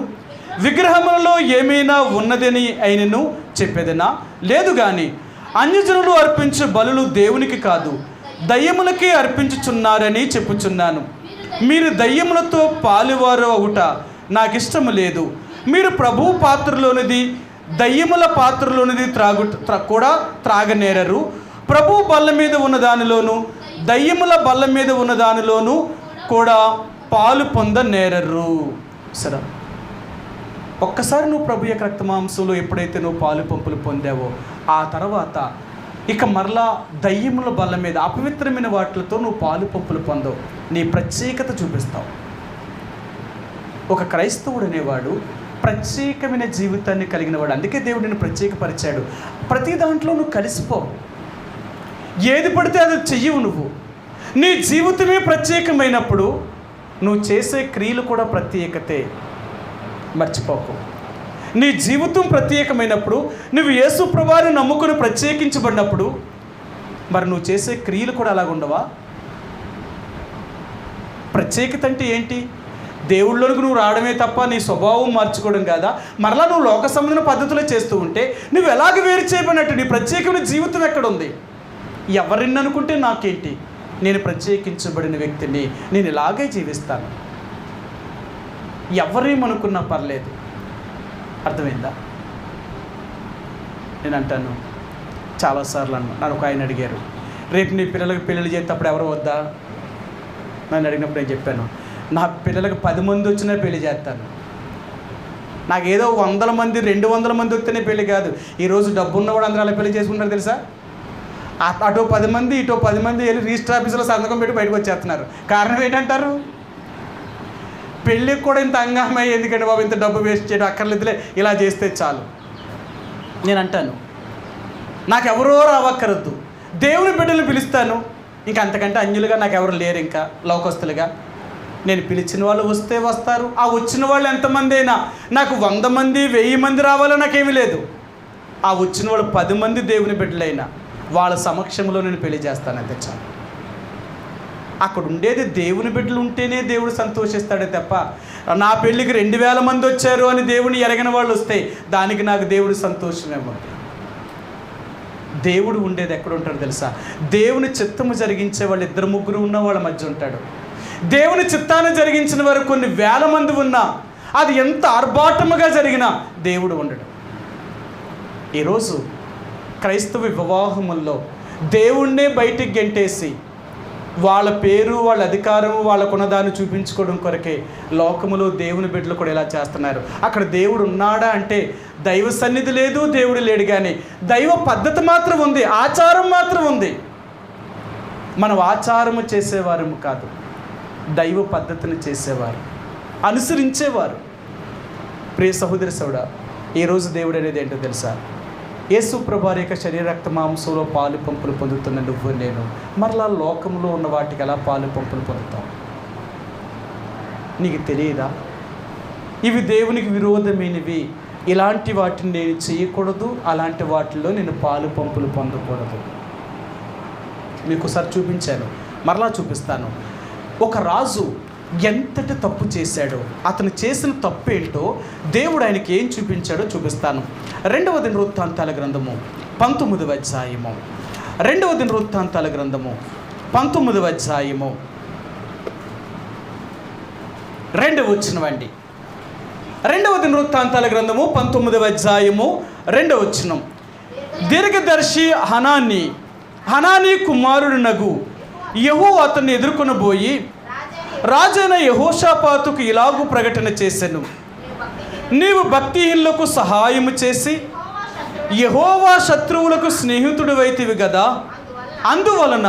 విగ్రహములలో ఏమైనా ఉన్నదని అయినను చెప్పేదనా? లేదు గాని అన్యజనులు అర్పించు బలులు దేవునికి కాదు, దయ్యములకే అర్పించుచున్నారని చెప్పుచున్నాను. మీరు దయ్యములతో పాలువారు అవుట నాకు ఇష్టము లేదు. మీరు ప్రభు పాత్రలోనిది దయ్యముల పాత్రలోనిది కూడా త్రాగనేరరు. ప్రభు బల్ల మీద ఉన్న దానిలోను దయ్యముల బల్ల మీద ఉన్న దానిలోను కూడా పాలు పొందనేరరు. సరే, ఒక్కసారి నువ్వు ప్రభు యొక్క రక్తమాంసంలో ఎప్పుడైతే నువ్వు పాలు పంపులు పొందావో ఆ తర్వాత ఇక మరలా దయ్యముల బల్ల మీద అపవిత్రమైన వాటితో నువ్వు పాలు పంపులు పొందవు. నీ ప్రత్యేకత చూపిస్తావు. ఒక క్రైస్తవుడు అనేవాడు ప్రత్యేకమైన జీవితాన్ని కలిగిన వాడు. అందుకే దేవుడు నిన్ను ప్రత్యేకపరిచాడు. ప్రతి దాంట్లో నువ్వు కలిసిపోవు. ఏది పడితే అది చెయ్యవు. నువ్వు నీ జీవితమే ప్రత్యేకమైనప్పుడు నువ్వు చేసే క్రియలు కూడా ప్రత్యేకతే. మర్చిపోకు. నీ జీవితం ప్రత్యేకమైనప్పుడు, నువ్వు యేసు ప్రభువుని నమ్ముకుని ప్రత్యేకించబడినప్పుడు మరి నువ్వు చేసే క్రియలు కూడా అలాగుండవా? ప్రత్యేకత అంటే ఏంటి? దేవుళ్ళలోకి నువ్వు రావడమే తప్ప నీ స్వభావం మార్చుకోవడం కాదా? మరలా నువ్వు లోక సంబంధమైన పద్ధతులు చేస్తూ ఉంటే నువ్వు ఎలాగ వేరు చేయబడినట్టు? నీ ప్రత్యేకమైన జీవితం ఎక్కడుంది? ఎవరిని అనుకుంటే నాకేంటి, నేను ప్రత్యేకించబడిన వ్యక్తిని, నేను ఇలాగే జీవిస్తాను. ఎవరేమనుకున్నా పర్లేదు. అర్థమైందా? నేను అంటాను, చాలాసార్లు నన్ను ఒక ఆయన అడిగారు, రేపు నీ పిల్లలకు పెళ్ళిళ్ళు చేసేటప్పుడు ఎవరు వద్దా? నన్ను అడిగినప్పుడు నేను చెప్పాను, నా పిల్లలకు 10 మంది వచ్చినా పెళ్లి చేస్తాను. నాకు ఏదో 100 మంది 200 మంది వస్తేనే పెళ్ళి కాదు. ఈరోజు డబ్బు ఉన్నవాడు అందరూ అలా పెళ్లి చేసుకుంటారు తెలుసా? అటో 10 మంది ఇటో 10 మంది వెళ్ళి రిజిస్టర్ ఆఫీసులో సంతకం పెట్టి బయటకు వచ్చేస్తున్నారు. కారణం ఏంటంటారు? పెళ్ళికి కూడా ఇంత అంగమై ఎందుకంటే బాబు ఇంత డబ్బు వేస్ట్ చేయడం అక్కర్లేదులే, ఇలా చేస్తే చాలు. నేను అంటాను, నాకు ఎవరో రావక్కరద్దు, దేవుని బిడ్డలను పిలుస్తాను. ఇంకా అంతకంటే అన్యులుగా నాకు ఎవరు లేరు. ఇంకా లోకస్తులుగా నేను పిలిచిన వాళ్ళు వస్తే వస్తారు. ఆ వచ్చిన వాళ్ళు ఎంతమంది అయినా, నాకు 100 మంది 1000 మంది రావాలో నాకేమీ లేదు. ఆ వచ్చిన వాళ్ళు 10 మంది దేవుని బిడ్డలైనా వాళ్ళ సమక్షంలో నేను పెళ్లి చేస్తాను. అంతే చాలు. అక్కడ ఉండేది దేవుని బిడ్డలు ఉంటేనే దేవుడు సంతోషిస్తాడే తప్ప నా పెళ్ళికి 2000 మంది వచ్చారు అని దేవుని ఎరగిన వాళ్ళు వస్తే దానికి నాకు దేవుడు సంతోషమేమో. దేవుడు ఉండేది ఎక్కడ ఉంటాడు తెలుసా? దేవుని చిత్తము జరిగించే వాళ్ళు 2-3 ఉన్న వాళ్ళ మధ్య ఉంటాడు. దేవుని చిత్తాన్ని జరిగించిన వారు కొన్ని 1000 మంది ఉన్నా, అది ఎంత ఆర్భాటముగా జరిగినా దేవుడు ఉండడు. ఈరోజు క్రైస్తవ వివాహముల్లో దేవుణ్ణే బయటికి గెంటేసి వాళ్ళ పేరు, వాళ్ళ అధికారం, వాళ్ళకున్నదాన్ని చూపించుకోవడం కొరకే లోకములో దేవుని బిడ్డలు కూడా ఇలా చేస్తున్నారు. అక్కడ దేవుడు ఉన్నాడా అంటే దైవ సన్నిధి లేదు, దేవుడు లేడు. కానీ దైవ పద్ధతి మాత్రం ఉంది, ఆచారం మాత్రం ఉంది. మనం ఆచారము చేసేవారము కాదు, దైవ పద్ధతిని చేసేవారు, అనుసరించేవారు. ప్రియ సహోదరి సోదరా, ఈరోజు దేవుడు అనేది ఏంటో తెలుసా? యేసు ప్రభువారి యొక్క శరీర రక్త మాంసంలో పాలు పంపులు పొందుతున్న నువ్వు నేను మరలా లోకంలో ఉన్న వాటికి ఎలా పాలు పంపులు పొందుతాం? నీకు తెలియదా? ఇవి దేవునికి విరోధమైనవి, ఇలాంటి వాటిని నేను చేయకూడదు, అలాంటి వాటిల్లో నేను పాలు పంపులు పొందకూడదు. మీకు ఒకసారి చూపించాను, మరలా చూపిస్తాను. ఒక రాజు ఎంతటి తప్పు చేశాడో, అతను చేసిన తప్పు ఏంటో దేవుడు ఆయనకి ఏం చూపించాడో చూపిస్తాను. 2వ దినవృత్తాంతాల గ్రంథము 19వ అధ్యాయము, 2వ దినవృత్తాంతాల గ్రంథము 19వ అధ్యాయము 2వ వచనమండి. 2వ దినవృత్తాంతాల గ్రంథము 19వ అధ్యాయము 2వ వచనం. దీర్ఘదర్శి హనానీ కుమారుడునగు యెహోవా అతన్ని ఎదుర్కొనబోయి రాజైన యెహోషాపాతుకు ఇలాగు ప్రకటన చేసెను, నీవు భక్తిహీనులకు సహాయము చేసి యెహోవా శత్రువులకు స్నేహితుడివైతివి కదా, అందువలన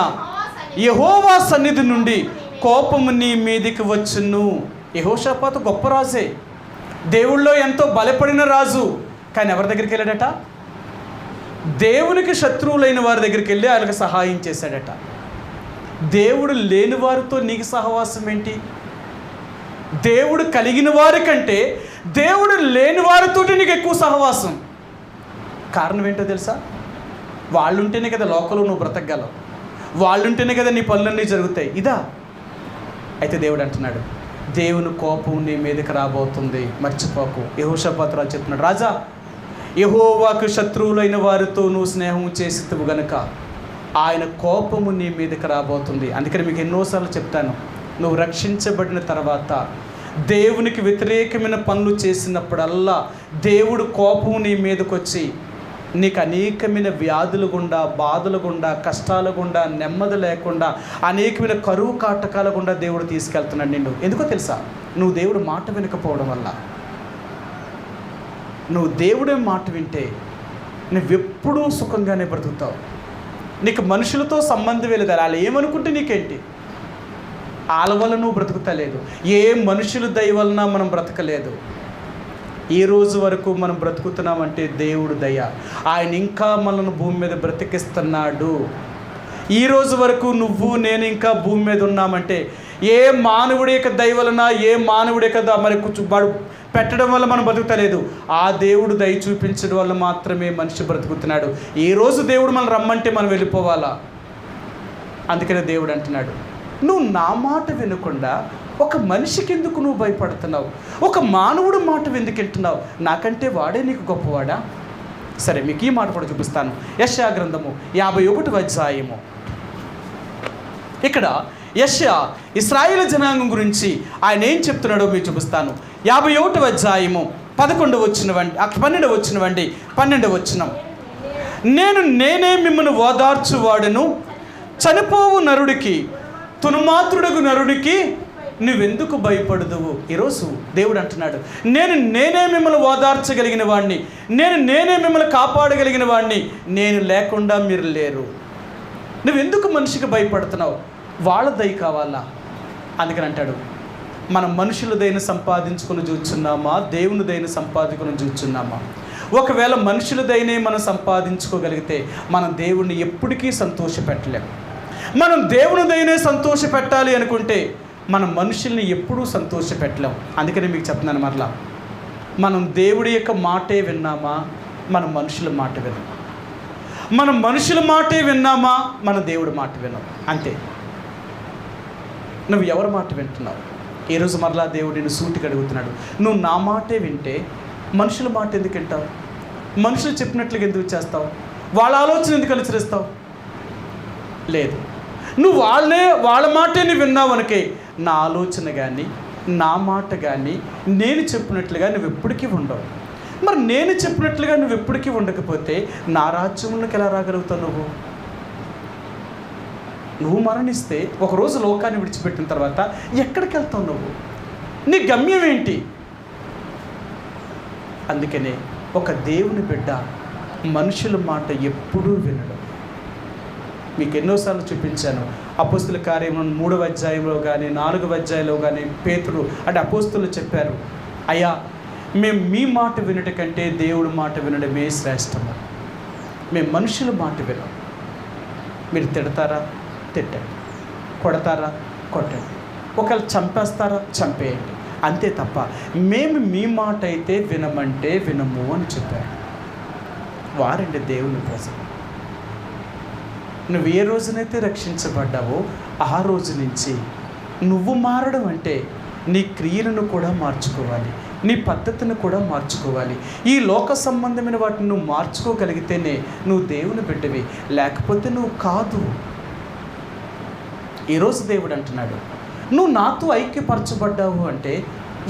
యెహోవా సన్నిధి నుండి కోపము నీ మీదికి వచ్చును. యెహోషాపాతు గొప్ప రాజే, దేవుళ్ళో ఎంతో బలపడిన రాజు. కానీ ఎవరి దగ్గరికి వెళ్ళాడట? దేవునికి శత్రువులైన వారి దగ్గరికి వెళ్ళి ఆయనకు సహాయం చేశాడట. దేవుడు లేని వారితో నీకు సహవాసం ఏంటి? దేవుడు కలిగిన వారి కంటే దేవుడు లేని వారితో నీకు ఎక్కువ సహవాసం. కారణం ఏంటో తెలుసా? వాళ్ళుంటేనే కదా లోకంలో నువ్వు బ్రతకగలవు, వాళ్ళుంటేనే కదా నీ పనులన్నీ జరుగుతాయి. ఇదా? అయితే దేవుడు అంటున్నాడు, దేవుని కోపం నీ మీదకి రాబోతుంది, మర్చిపోకు. యెహోషాపాతు రాజు చెప్తున్నాడు, రాజా, యెహోవాకు శత్రువులైన వారితో నువ్వు స్నేహం చేసివు గనుక ఆయన కోపము నీ మీదకి రాబోతుంది. అందుకని మీకు ఎన్నోసార్లు చెప్తాను, నువ్వు రక్షించబడిన తర్వాత దేవునికి వ్యతిరేకమైన పనులు చేసినప్పుడల్లా దేవుడు కోపం నీ మీదకి వచ్చి నీకు అనేకమైన వ్యాధులు గుండా, బాధలు గుండా, కష్టాల గుండా, నెమ్మది లేకుండా, అనేకమైన కరువు కాటకాల గుండా దేవుడు తీసుకెళ్తున్నాడు నిన్ను. ఎందుకో తెలుసా? నువ్వు దేవుడు మాట వినకపోవడం వల్ల. నువ్వు దేవుడే మాట వింటే నువ్వెప్పుడూ సుఖంగానే బ్రతుకుతావు. నీకు మనుషులతో సంబంధం లేదు. వాళ్ళు ఏమనుకుంటే నీకేంటి? వాళ్ళ వల్ల నువ్వు బ్రతుకుతలేదు. ఏ మనుషుల దయ వలన మనం బ్రతకలేదు. ఈ రోజు వరకు మనం బ్రతుకుతున్నామంటే దేవుడు దయ. ఆయన ఇంకా మనల్ని భూమి మీద బ్రతికిస్తున్నాడు. ఈ రోజు వరకు నువ్వు నేను ఇంకా భూమి మీద ఉన్నామంటే ఏ మానవుడి యొక్క దయ వలన, ఏ మానవుడి యొక్క మరి వాడు పెట్టడం వల్ల మనం బ్రతుకుతలేదు. ఆ దేవుడు దయ చూపించడం వల్ల మాత్రమే మనిషి బ్రతుకుతున్నాడు. ఏ రోజు దేవుడు మనం రమ్మంటే మనం వెళ్ళిపోవాలా? అందుకనే దేవుడు అంటున్నాడు, నువ్వు నా మాట వినకుండా ఒక మనిషికి ఎందుకు నువ్వు భయపడుతున్నావు? ఒక మానవుడు మాట ఎందుకు వింటున్నావు? నాకంటే వాడే నీకు గొప్పవాడా? సరే, మీకు ఈ మాట కూడా చూపిస్తాను. యెషయా గ్రంథము 51వ అధ్యాయము. ఇక్కడ యెషయా ఇశ్రాయేలు జనాంగం గురించి ఆయన ఏం చెప్తున్నాడో మీకు చూపిస్తాను. 51వ అధ్యాయము 11వ వచనం, 12వ వచనం. నేనే మిమ్మల్ని ఓదార్చువాడను, చనిపోవు నరుడికి, తునుమాత్రుడగు నరుడికి నువ్వెందుకు భయపడదువు? ఈరోజు దేవుడు అంటున్నాడు, నేనే మిమ్మల్ని ఓదార్చగలిగిన వాడిని, నేనే మిమ్మల్ని కాపాడగలిగిన వాడిని, నేను లేకుండా మీరు లేరు. నువ్వెందుకు మనిషికి భయపడుతున్నావు? వాళ్ళ దయ కావాలా? అందుకని అంటాడు, మనం మనుషుల దయను సంపాదించుకొని చూస్తున్నామా, దేవుని దయను సంపాదించుకొని చూస్తున్నామా? ఒకవేళ మనుషుల దయనే మనం సంపాదించుకోగలిగితే మనం దేవుణ్ణి ఎప్పటికీ సంతోషపెట్టలేము. మనం దేవుని దయనే సంతోష పెట్టాలి అనుకుంటే మనం మనుషుల్ని ఎప్పుడూ సంతోష పెట్టలేం. అందుకని మీకు చెప్తున్నాను, మరలా మనం దేవుడి యొక్క మాటే విన్నామా, మనం మనుషుల మాట విన్నాం. మనం మనుషుల మాటే విన్నామా, మన దేవుడి మాట విన్నాం. అంతే. నువ్వు ఎవరి మాట వింటున్నావు? ఈరోజు మరలా దేవుడు నిన్ను సూటికి అడుగుతున్నాడు, నువ్వు నా మాటే వింటే మనుషుల మాట ఎందుకు వింటావు? మనుషులు చెప్పినట్లుగా ఎందుకు చేస్తావు? వాళ్ళ ఆలోచన ఎందుకు అనుసరిస్తావు? లేదు, నువ్వు వాళ్ళ మాటే నువ్వు విన్నావు అనుకే, నా ఆలోచన కానీ నా మాట కానీ నేను చెప్పినట్లుగా నువ్వు ఎప్పటికీ ఉండవు. మరి నేను చెప్పినట్లుగా నువ్వు ఎప్పటికీ ఉండకపోతే నా రాజ్యంలోకి ఎలా రాగలుగుతావు? నువ్వు మరణిస్తే ఒకరోజు లోకాన్ని విడిచిపెట్టిన తర్వాత ఎక్కడికి వెళ్తావు? నువ్వు నీ గమ్యం ఏంటి? అందుకనే ఒక దేవుని బిడ్డ మనుషుల మాట ఎప్పుడూ వినడం. మీకు ఎన్నోసార్లు చూపించాను. అపోస్తుల కార్యము 3వ అధ్యాయంలో కానీ 4వ అధ్యాయంలో కానీ పేతురు అంటే అపోస్తులు చెప్పారు, అయ్యా, మేము మీ మాట వినట కంటే దేవుడి మాట వినడమే శ్రేష్టము. మేము మనుషుల మాట వినం. మీరు తిడతారా? తిట్టండి. కొడతారా? కొట్టండి. ఒకవేళ చంపేస్తారా? చంపేయండి. అంతే తప్ప మేము మీ మాట అయితే వినమంటే వినము అని చెప్పారు. వారండి దేవుని ప్రజలు. నువ్వు ఏ రోజునైతే రక్షించబడ్డావో ఆ రోజు నుంచి నువ్వు మారడం అంటే నీ క్రియలను కూడా మార్చుకోవాలి, నీ పద్ధతిని కూడా మార్చుకోవాలి. ఈ లోక సంబంధమైన వాటిని నువ్వు మార్చుకోగలిగితేనే నువ్వు దేవుని బిడ్డవి, లేకపోతే నువ్వు కాదు. ఈరోజు దేవుడు అంటున్నాడు, నువ్వు నాతో ఐక్యపరచబడ్డావు అంటే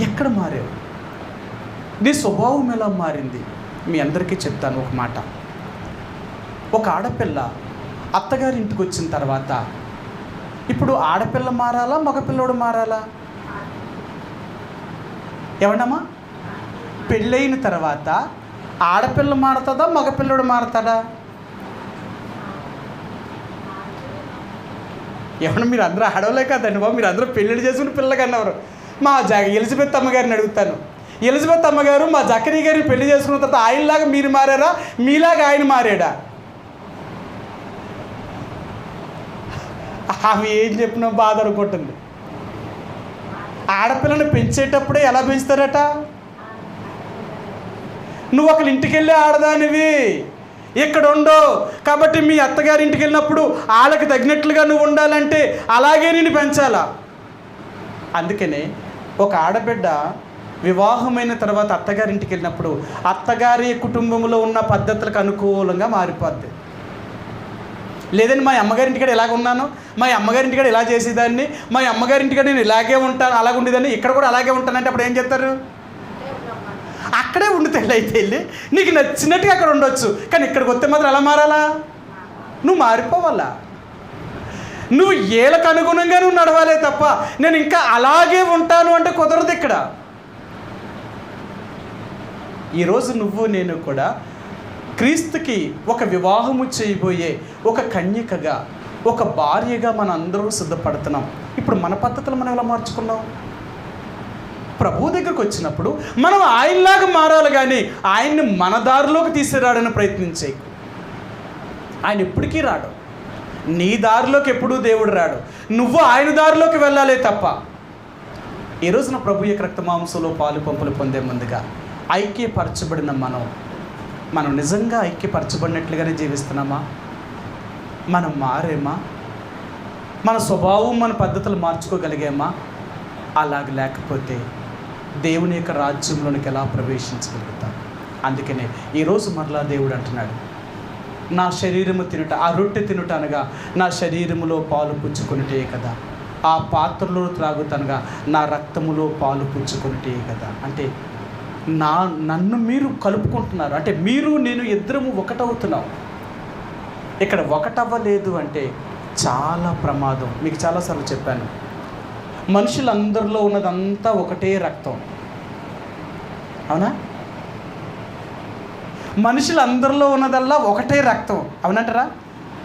ఎక్కడ మారావు? నీ స్వభావం ఎలా మారింది? మీ అందరికీ చెప్తాను ఒక మాట. ఒక ఆడపిల్ల అత్తగారి ఇంటికి వచ్చిన తర్వాత ఇప్పుడు ఆడపిల్ల మారాలా, మగపిల్లడు మారాలా? ఏమన్నామా? పెళ్ళైన తర్వాత ఆడపిల్ల మారుతుందా, మగపిల్లడు మారుతాడా? ఏమన్నా మీరు అందరూ ఆడవలే కదండి బాబు, మీరు అందరూ పెళ్ళిళ్ళు చేసుకుని పిల్లగా అన్నవారు. మా ఎలిజబెత్ అమ్మగారిని అడుగుతాను, ఎలిజబెత్ అమ్మగారు మా జకరీ గారిని పెళ్లి చేసుకున్న తర్వాత ఆయనలాగా మీరు మారారా, మీలాగా ఆయన మారాడా? ఆమె ఏం చెప్పినా బాధ అనుకుంటుంది. ఆడపిల్లని పెంచేటప్పుడే ఎలా పెంచుతారట? నువ్వు ఒకళ్ళ ఇంటికి వెళ్ళి ఆడదానివి, ఇక్కడ ఉండో కాబట్టి మీ అత్తగారి ఇంటికి వెళ్ళినప్పుడు వాళ్ళకి తగినట్లుగా నువ్వు ఉండాలంటే అలాగే నేను పెంచాలా. అందుకనే ఒక ఆడబిడ్డ వివాహమైన తర్వాత అత్తగారింటికి వెళ్ళినప్పుడు అత్తగారి కుటుంబంలో ఉన్న పద్ధతులకు అనుకూలంగా మారిపోద్ది. లేదండి మా అమ్మగారింటికాడ ఇలాగ ఉన్నాను, మా అమ్మగారింటికాడ ఇలా చేసేదాన్ని, మా అమ్మగారింటికాడ నేను ఇలాగే ఉంటాను, అలాగ ఉండేదాన్ని, ఇక్కడ కూడా అలాగే ఉంటానంటే అప్పుడు ఏం చెప్తారు? అక్కడే ఉండి అయితే వెళ్ళి నీకు నచ్చినట్టుగా అక్కడ ఉండొచ్చు, కానీ ఇక్కడికి వస్తే మాత్రం ఎలా మారాలా? నువ్వు మారిపోవాలా. నువ్వు ఏళ్ళకు అనుగుణంగా నువ్వు నడవాలే తప్ప నేను ఇంకా అలాగే ఉంటాను అంటే కుదరదు. ఇక్కడ ఈరోజు నువ్వు నేను కూడా క్రీస్తుకి ఒక వివాహము చేయబోయే ఒక కన్యకగా, ఒక భార్యగా మన అందరూ సిద్ధపడుతున్నాం. ఇప్పుడు మన పద్ధతులు మనం ఎలా మార్చుకున్నాం? ప్రభు దగ్గరకు వచ్చినప్పుడు మనం ఆయనలాగా మారాలి, కానీ ఆయన్ని మన దారిలోకి తీసుకురావడానికి ప్రయత్నించే. ఆయన ఎప్పటికీ రాడు, నీ దారిలోకి ఎప్పుడూ దేవుడు రాడు, నువ్వు ఆయన దారిలోకి వెళ్ళాలే తప్ప. ఈ రోజున ప్రభు యొక్క రక్తమాంసంలో పాలు పంపులు పొందే ముందుగా ఐక్యపరచబడిన మనం నిజంగా ఐక్యపరచబడినట్లుగానే జీవిస్తున్నామా? మనం మారేమా? మన స్వభావం మన పద్ధతులు మార్చుకోగలిగామా? అలాగ లేకపోతే దేవుని యొక్క రాజ్యంలోనికి ఎలా ప్రవేశించగలుగుతాం? అందుకనే ఈరోజు మరలా దేవుడు అంటున్నాడు, నా శరీరము తినుట, ఆ రొట్టె తినుట అనగా నా శరీరములో పాలు పుచ్చుకొనిటే కదా, ఆ పాత్రలో త్రాగుతనగా నా రక్తములో పాలు పుచ్చుకొనిటే కదా. అంటే నన్ను మీరు కలుపుకుంటున్నారు, అంటే మీరు నేను ఇద్దరము ఒకటవుతున్నాం. ఇక్కడ ఒకటవ్వలేదు అంటే చాలా ప్రమాదం. మీకు చాలాసార్లు చెప్పాను, మనుషులందరిలో ఉన్నదంతా ఒకటే రక్తం, అవునా? మనుషులందరిలో ఉన్నదల్లా ఒకటే రక్తం, అవునంటారా?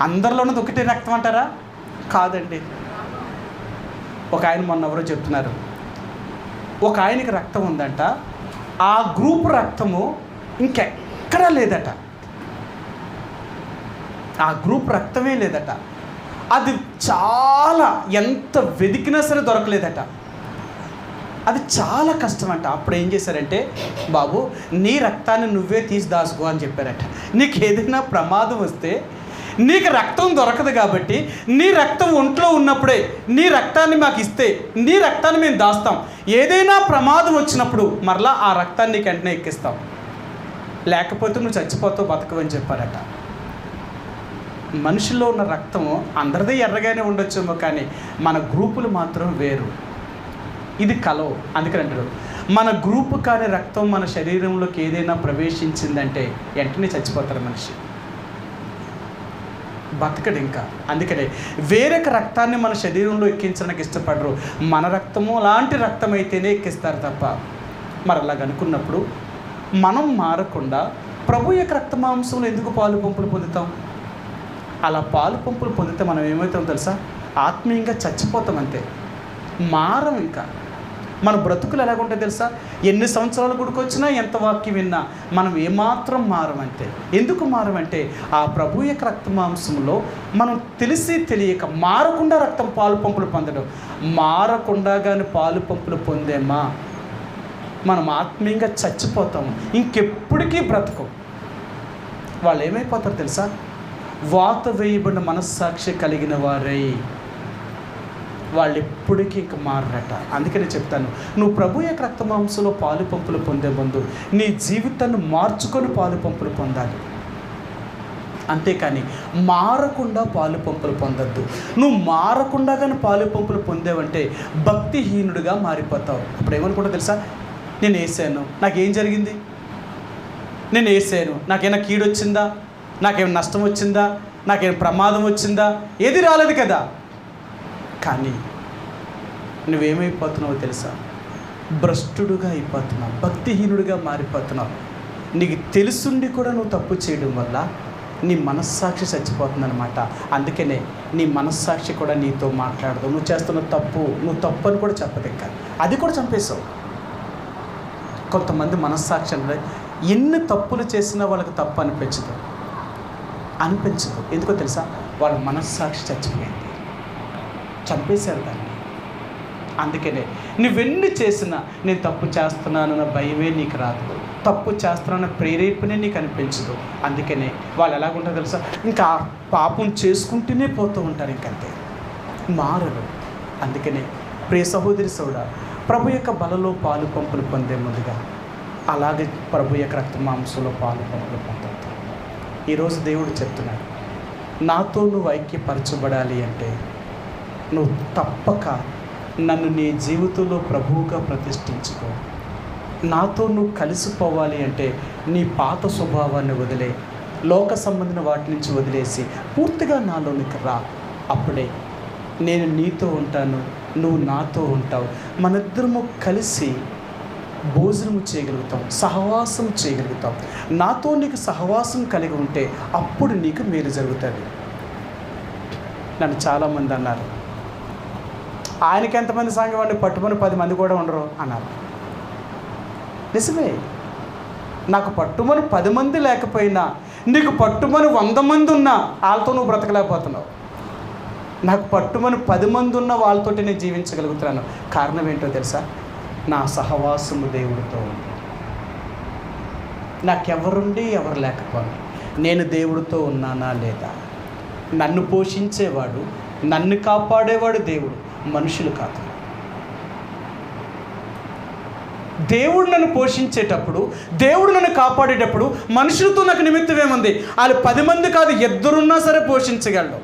అందరిలో ఉన్నది ఒకటే రక్తం అంటారా? కాదండి. ఒక ఆయన మొన్న ఎవరో చెప్తున్నారు, ఒక ఆయనకి రక్తం ఉందంట, ఆ గ్రూప్ రక్తము ఇంకెక్కడా లేదట, ఆ గ్రూప్ రక్తమే లేదట. అది చాలా ఎంత వెతికినా సరే దొరకలేదట, అది చాలా కష్టం అంట. అప్పుడు ఏం చేశారంటే, బాబు నీ రక్తాన్ని నువ్వే తీసి దాచుకో అని చెప్పారట. నీకు ఏదైనా ప్రమాదం వస్తే నీకు రక్తం దొరకదు కాబట్టి నీ రక్తం ఒంట్లో ఉన్నప్పుడే నీ రక్తాన్ని మాకు ఇస్తే నీ రక్తాన్ని మేము దాస్తాం, ఏదైనా ప్రమాదం వచ్చినప్పుడు మరలా ఆ రక్తాన్ని నీకు వెంటనే ఎక్కిస్తాం, లేకపోతే నువ్వు చచ్చిపోతావు, బతకవని చెప్పారట. మనిషిలో ఉన్న రక్తము అందరిదే ఎర్రగానే ఉండొచ్చేమో, కానీ మన గ్రూపులు మాత్రం వేరు. ఇది కలవు. అందుకని అంటారు, మన గ్రూపు కాని రక్తం మన శరీరంలోకి ఏదైనా ప్రవేశించిందంటే వెంటనే చచ్చిపోతారు మనిషి, బతకడు ఇంకా. అందుకనే వేరొక రక్తాన్ని మన శరీరంలో ఎక్కించడానికి ఇష్టపడరు, మన రక్తము అలాంటి రక్తం అయితేనే ఎక్కిస్తారు తప్ప. మరి అలాగ అనుకున్నప్పుడు మనం మారకుండా ప్రభు యొక్క రక్తమాంసంలో ఎందుకు పాలు పంపులు పొందుతాం? అలా పాలు పంపులు పొందితే మనం ఏమవుతాం తెలుసా? ఆత్మీయంగా చచ్చిపోతాం, అంతే, మారం. ఇంకా మన బ్రతుకులు ఎలాగుంటాయి తెలుసా? ఎన్ని సంవత్సరాలు గుడికొచ్చినా, ఎంత వాక్యం విన్నా మనం ఏమాత్రం మారమంటే. ఎందుకు మారమంటే ఆ ప్రభు యొక్క రక్తమాంసంలో మనం తెలిసి తెలియక మారకుండా రక్తం పాలు పంపులు పొందడం, మారకుండా కానీ పాలు పంపులు పొందేమా మనం ఆత్మీయంగా చచ్చిపోతాము, ఇంకెప్పటికీ బ్రతకం. వాళ్ళు ఏమైపోతారు తెలుసా? వాత వేయబడిన మనస్సాక్షి కలిగిన వారై వాళ్ళు ఎప్పటికీ ఇంక మారరట. అందుకనే చెప్తాను, నువ్వు ప్రభు యొక్క రక్తమాంసంలో పాలు పంపులు పొందే ముందు నీ జీవితాన్ని మార్చుకొని పాలు పంపులు పొందాలి, అంతేకాని మారకుండా పాలు పంపులు పొందొద్దు. నువ్వు మారకుండా కానీ పాలు పంపులు పొందేవంటే భక్తిహీనుడిగా మారిపోతావు. అప్పుడు ఏమనుకుంటా తెలుసా? నేను వేసాను, నాకేం జరిగింది? నేను వేసాను, నాకేమైనా కీడు వచ్చిందా? నాకేమైనా నష్టం వచ్చిందా? నాకేమైనా ప్రమాదం వచ్చిందా? ఏది రాలేదు కదా. కానీ నువ్వేమైపోతున్నావో తెలుసా? భ్రష్టుడుగా అయిపోతున్నావు, భక్తిహీనుడిగా మారిపోతున్నావు. నీకు తెలుసుండి కూడా నువ్వు తప్పు చేయడం వల్ల నీ మనస్సాక్షి చచ్చిపోతుందన్నమాట. అందుకనే నీ మనస్సాక్షి కూడా నీతో మాట్లాడదు. నువ్వు చేస్తున్న తప్పు, నువ్వు తప్పు అని కూడా చెప్పదు, ఇంకా అది కూడా చంపేశావు. కొంతమంది మనస్సాక్షి అంటే ఎన్ని తప్పులు చేసినా వాళ్ళకి తప్పు అనిపించదు. ఎందుకో తెలుసా? వాళ్ళ మనస్సాక్షి చచ్చిపోయింది. చంపేశారు దాన్ని. అందుకనే నువ్వెన్ని చేసినా నేను తప్పు చేస్తున్నానన్న భయమే నీకు రాదు, తప్పు చేస్తున్నానన్న ప్రేరేపణే నీకు అనిపించదు. అందుకనే వాళ్ళు ఎలాగుంటారో తెలుసా, ఇంకా పాపం చేసుకుంటూనే పోతూ ఉంటారు, ఇంకంతే, మారరు. అందుకనే ప్రియ సహోదరి సోడా, ప్రభు యొక్క బలలో పాలు పంపులు పొందే ముందుగా అలాగే ప్రభు యొక్క రక్త మాంసంలో పాలు పంపులు పొందుతాం. ఈరోజు దేవుడు చెప్తున్నాడు, నాతో నువ్వు ఐక్యపరచబడాలి అంటే నువ్వు తప్పక నన్ను నీ జీవితంలో ప్రభువుగా ప్రతిష్ఠించుకో. నాతో నువ్వు కలిసిపోవాలి అంటే నీ పాత స్వభావాన్ని వదిలే, లోక సంబంధించిన వాటి నుంచి వదిలేసి పూర్తిగా నాలోనికి రా. అప్పుడే నేను నీతో ఉంటాను, నువ్వు నాతో ఉంటావు. మనిద్దరము కలిసి భోజనము చేయగలుగుతాం, సహవాసం చేయగలుగుతాం. నాతో నీకు సహవాసం కలిగి ఉంటే అప్పుడు నీకు మేలు జరుగుతుంది. నన్ను చాలామంది అన్నారు, ఆయనకి ఎంతమంది సంఘం వాళ్ళు పట్టుమని 10 మంది కూడా ఉండరు అన్నారు. నిజమే, నాకు పట్టుమని 10 మంది లేకపోయినా నీకు పట్టుమని 100 మంది ఉన్నా వాళ్ళతో నువ్వు బ్రతకలేకపోతున్నావు. నాకు పట్టుమని 10 మంది ఉన్న వాళ్ళతోటి నేను జీవించగలుగుతున్నాను. కారణం ఏంటో తెలుసా, నా సహవాసము దేవుడితో ఉంది. నాకెవరుండి ఎవరు లేకపోయినా నేను దేవుడితో ఉన్నానా లేదా? నన్ను పోషించేవాడు, నన్ను కాపాడేవాడు దేవుడు, మనుషులు కాదు. దేవుడు నన్ను పోషించేటప్పుడు, దేవుడు నన్ను కాపాడేటప్పుడు మనుషులతో నాకు నిమిత్తం ఏముంది? వాళ్ళు 10 మంది కాదు, 2 ఉన్నా సరే పోషించగలడు.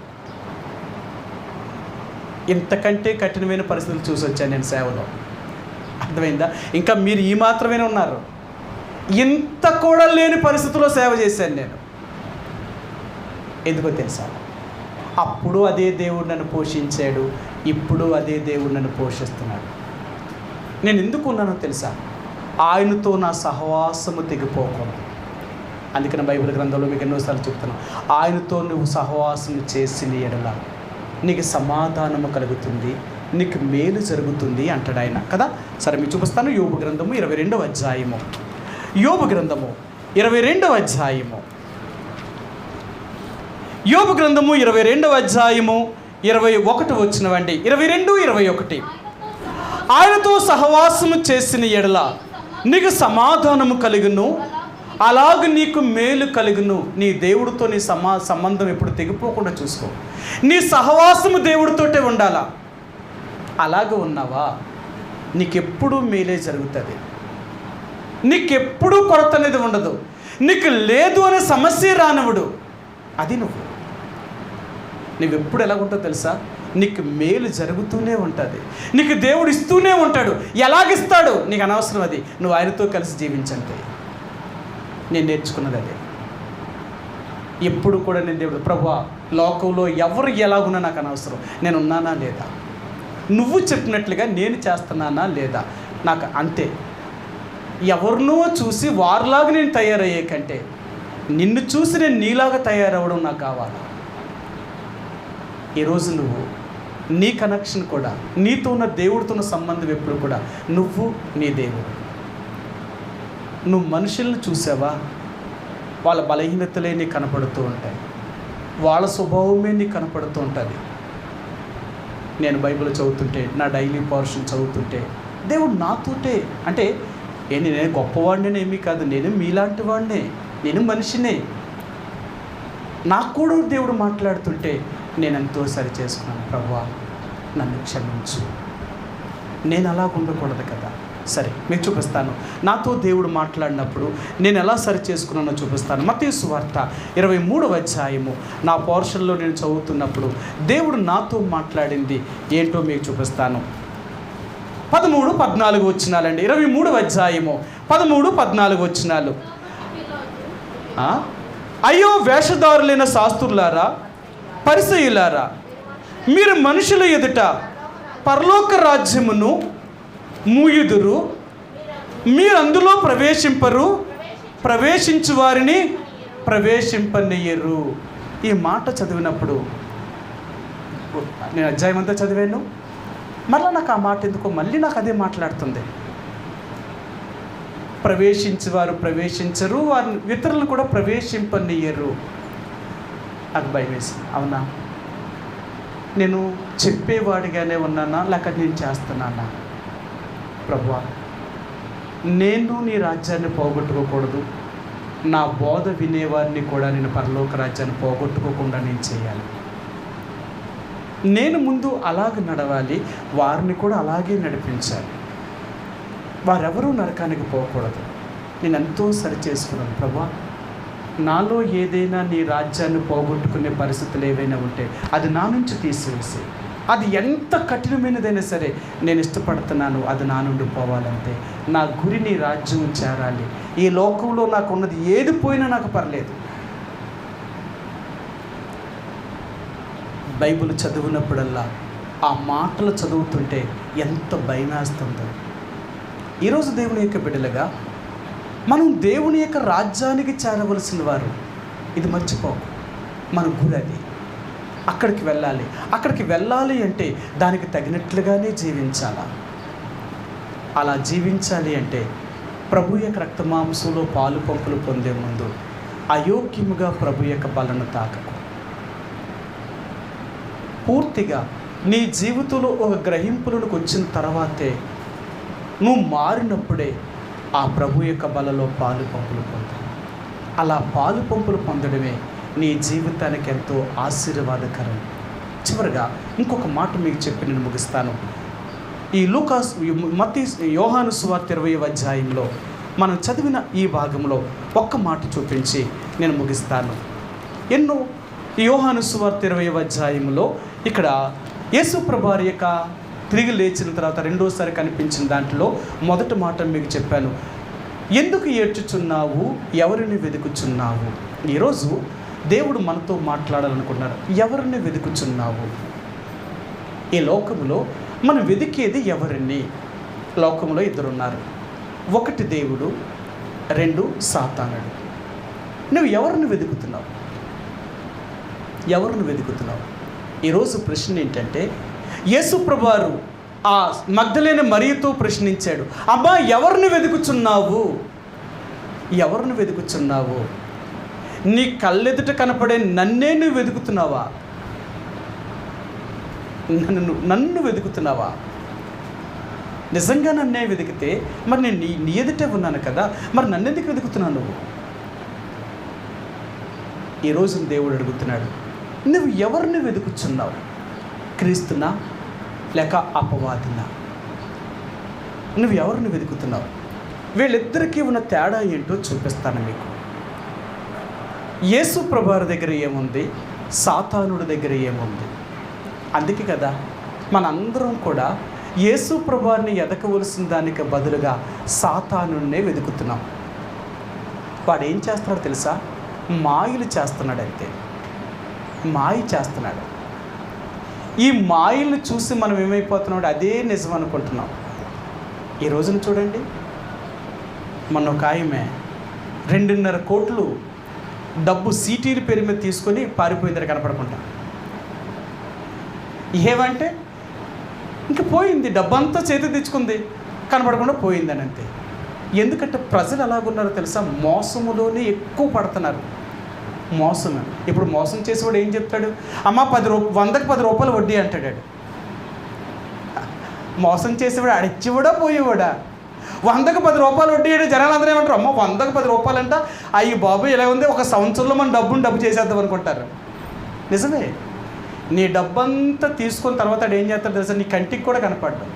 ఇంతకంటే కఠినమైన పరిస్థితులు చూసి వచ్చాను నేను సేవలో. అర్థమైందా? ఇంకా మీరు ఈ మాత్రమే ఉన్నారు. ఇంత కూడా లేని పరిస్థితుల్లో సేవ చేశాను నేను. ఎందుకో తెలుసా, అప్పుడు అదే దేవుడు నన్ను పోషించాడు, ఇప్పుడు అదే దేవుడు నన్ను పోషిస్తున్నాడు. నేను ఎందుకు ఉన్నానో తెలుసా, ఆయనతో నా సహవాసము తెగిపోకూడదు. అందుకని బైబిల్ గ్రంథంలో మీకు ఎన్నోసార్లు చెప్తున్నాను, ఆయనతో నువ్వు సహవాసము చేసిన ఎడల నీకు సమాధానము కలుగుతుంది, నీకు మేలు జరుగుతుంది అంటాడు ఆయన కదా. సరే మీకు చూపిస్తాను. యోబు గ్రంథము 22వ అధ్యాయము, యోబు గ్రంథము 22వ అధ్యాయము, యోబు గ్రంథము 22వ అధ్యాయము 21 వచ్చినవండి. 22, 21. ఆయనతో సహవాసము చేసిన ఎడల నీకు సమాధానము కలుగును, అలాగ నీకు మేలు కలుగును. నీ దేవుడితో నీ సంబంధం ఎప్పుడు తెగిపోకుండా చూసుకో. నీ సహవాసము దేవుడితోటే ఉండాలా. అలాగ ఉన్నావా, నీకెప్పుడు మేలే జరుగుతుంది. నీకెప్పుడు కొరత అనేది ఉండదు. నీకు లేదు అనే సమస్య రానివ్వడు. అది నువ్వెప్పుడు ఎలాగుంటావు తెలుసా, నీకు మేలు జరుగుతూనే ఉంటుంది. నీకు దేవుడు ఇస్తూనే ఉంటాడు. ఎలాగిస్తాడు నీకు అనవసరం, అది నువ్వు ఆయనతో కలిసి జీవించండి. నేను నేర్చుకున్నది అదే. ఎప్పుడు కూడా నేను దేవుడు, ప్రభువా లోకంలో ఎవరు ఎలాగున్నా నాకు అనవసరం, నేను ఉన్నానా లేదా, నువ్వు చెప్పినట్లుగా నేను చేస్తున్నానా లేదా, నాకు అంతే. ఎవరినో చూసి వారిలాగా నేను తయారయ్యే కంటే నిన్ను చూసి నేను నీలాగా తయారవ్వడం నాకు కావాలి. ఈరోజు నువ్వు నీ కనెక్షన్ కూడా, నీతో ఉన్న దేవుడితో ఉన్న సంబంధం ఎప్పుడు కూడా నువ్వు నీ దేవుడు. నువ్వు మనుషులను చూసావా, వాళ్ళ బలహీనతలే నీకు కనపడుతూ ఉంటాయి, వాళ్ళ స్వభావమే నీకు కనపడుతూ ఉంటుంది. నేను బైబిల్ చదువుతుంటే, నా డైలీ పోర్షన్ చదువుతుంటే దేవుడు నాతోటే, అంటే నేను గొప్పవాడిని ఏమీ కాదు, నేను మీలాంటి వాడినే, నేను మనిషినే. నాకు కూడా దేవుడు మాట్లాడుతుంటే నేను ఎంతో సరి చేసుకున్నాను. ప్రభువా నన్ను క్షమించు, నేను అలా ఉండకూడదు కదా. సరే మీకు చూపిస్తాను, నాతో దేవుడు మాట్లాడినప్పుడు నేను ఎలా సరి చేసుకున్నానో చూపిస్తాను. మత్తయి సువార్త 23వ అధ్యాయము నా పోర్షన్లో నేను చదువుతున్నప్పుడు దేవుడు నాతో మాట్లాడింది ఏంటో మీకు చూపిస్తాను. 13, 14 వచనాలండి. 23వ అధ్యాయము 13, 14 వచనాలు. అయ్యో వేషధారులైన శాస్త్రులారా, పరిసయ్యులారా, మీరు మనుషుల ఎదుట పరలోక రాజ్యమును మూయుదురు, మీరు అందులో ప్రవేశింపరు, ప్రవేశించు వారిని ప్రవేశింపనియ్యరు. ఈ మాట చదివినప్పుడు నేను అధ్యాయం అంతా చదివాను, మళ్ళీ నాకు ఆ మాట ఎందుకో మళ్ళీ నాకు అదే మాట్లాడుతుంది. ప్రవేశించేవారు ప్రవేశించరు, వారిని ఇతరులను కూడా ప్రవేశింపనియ్యరు. నాకు భయం వేసింది. అవునా, నేను చెప్పేవాడిగానే ఉన్నానా లేక నేను చేస్తున్నానా? ప్రభువా, నేను నీ రాజ్యాన్ని పోగొట్టుకోకూడదు, నా బోధ వినేవారిని కూడా నేను పరలోక రాజ్యాన్ని పోగొట్టుకోకుండా నేను చేయాలి. నేను ముందు అలాగే నడవాలి, వారిని కూడా అలాగే నడిపించాలి. వారెవరూ నరకానికి పోకూడదు. నేను ఎంతో సరి చేసుకున్నాను. ప్రభువా, నాలో ఏదైనా నీ రాజ్యాన్ని పోగొట్టుకునే పరిస్థితులు ఏవైనా ఉంటే అది నా నుంచి తీసివేసి, అది ఎంత కఠినమైనదైనా సరే నేను ఇష్టపడుతున్నాను, అది నా నుండి పోవాలంటే నా గురి నీ రాజ్యం చేరాలి. ఈ లోకంలో నాకు ఉన్నది ఏది పోయినా నాకు పర్లేదు. బైబిల్ చదివినప్పుడల్లా ఆ మాటలు చదువుతుంటే ఎంత భయమేస్తుందో. ఈరోజు దేవుని యొక్క బిడ్డలుగా మనం దేవుని యొక్క రాజ్యానికి చేరవలసిన వారు. ఇది మర్చిపోకు, మన గురి అది. అక్కడికి వెళ్ళాలి. అక్కడికి వెళ్ళాలి అంటే దానికి తగినట్లుగానే జీవించాలా. అలా జీవించాలి అంటే ప్రభు యొక్క రక్తమాంసంలో పాలు పంపులు పొందే ముందు అయోగ్యముగా ప్రభు యొక్క బలను తాకకు. పూర్తిగా నీ జీవితంలో ఒక గ్రహింపులకు వచ్చిన తర్వాతే నువ్వు మారినప్పుడే ఆ ప్రభు యొక్క బలలో పాలు పంపులు పొందాలి. అలా పాలు పంపులు పొందడమే నీ జీవితానికి ఎంతో ఆశీర్వాదకరం. చివరిగా ఇంకొక మాట మీకు చెప్పి నేను ముగిస్తాను. ఈ యోహాను సువార్త 20వ అధ్యాయంలో మనం చదివిన ఈ భాగంలో ఒక్క మాట చూపించి నేను ముగిస్తాను. యోహాను సువార్త 20వ అధ్యాయంలో ఇక్కడ యేసు ప్రభువు యొక్క తిరిగి లేచిన తర్వాత రెండోసారి కనిపించిన దాంట్లో మొదటి మాట మీకు చెప్పాను. ఎందుకు ఏడ్చుచున్నావు, ఎవరిని వెతుకుచున్నావు? ఈరోజు దేవుడు మనతో మాట్లాడాలనుకున్నారు. ఎవరిని వెతుకుచున్నావు? ఈ లోకంలో మనం వెతికేది ఎవరిని? లోకంలో ఇద్దరున్నారు. ఒకటి దేవుడు, రెండు సాతానుడు. నువ్వు ఎవరిని వెతుకుతున్నావు? ఎవరిని వెతుకుతున్నావు? ఈరోజు ప్రశ్న ఏంటంటే, యేసు ప్రభువారు ఆ మగ్దలేని మరియతో ప్రశ్నించాడు, అబ్బా ఎవరిని వెతుకుచున్నావు? ఎవరిని వెతుకుచున్నావు? నీ కళ్ళెదుట కనపడే నన్నే నువ్వు వెతుకుతున్నావా? నన్ను వెతుకుతున్నావా? నిజంగా నన్నే వెతికితే మరి నేను నీ ఎదుటే ఉన్నాను కదా, మరి నన్ను ఎందుకు వెతుకుతున్నావు నువ్వు? ఈరోజు దేవుడు అడుగుతున్నాడు, నువ్వు ఎవరిని వెతుకుచున్నావు? క్రీస్తునా లేక అపవాదినా? నువ్వు ఎవరిని వెతుకుతున్నావు? వీళ్ళిద్దరికీ ఉన్న తేడా ఏంటో చూపిస్తాను మీకు. యేసు ప్రభువారి దగ్గర ఏముంది, సాతానుడి దగ్గర ఏముంది? అందుకే కదా మనందరం కూడా యేసు ప్రభువారిని ఎదకవలసిన దానికి బదులుగా సాతానుడినే వెతుకుతున్నాం. వాడు ఏం చేస్తున్నాడు తెలుసా? మాయలు చేస్తున్నాడు. అంతే, మాయ చేస్తున్నాడు. ఈ మాయలు చూసి మనం ఏమైపోతున్నాడు, అదే నిజం అనుకుంటున్నాం. ఈ రోజున చూడండి, మొన్న ఒక ఆయమే 2.5 కోట్లు డబ్బు సీటీల పేరు మీద తీసుకొని పారిపోయిందని కనపడకుండా. ఏమంటే ఇంక పోయింది, డబ్బంతా చేతి తెచ్చుకుంది, కనపడకుండా పోయిందని అంతే. ఎందుకంటే ప్రజలు ఎలాగున్నారో తెలుసా? మోసములోనే ఎక్కువ పడుతున్నారు. మోసము. ఇప్పుడు మోసం చేసేవాడు ఏం చెప్తాడు? అమ్మ 100కి 10 రూపాయలు వడ్డీ అంటాడు. మోసం చేసేవాడు అడిచేవాడా పోయేవాడా? 100కి 10 రూపాయలు వడ్డీ అంటే జనాలు అందరూ ఏమంటారు, అమ్మ 100కి 10 రూపాయలు అంట, అయ్యి బాబు ఇలా ఉంది, ఒక సంవత్సరంలో మనం డబ్బు చేసేద్దాం అనుకుంటారు. నిజమే. నీ డబ్బంతా తీసుకున్న తర్వాత ఏం చేస్తాడు తెలుసా? నీ కంటికి కూడా కనపడ్డాడు.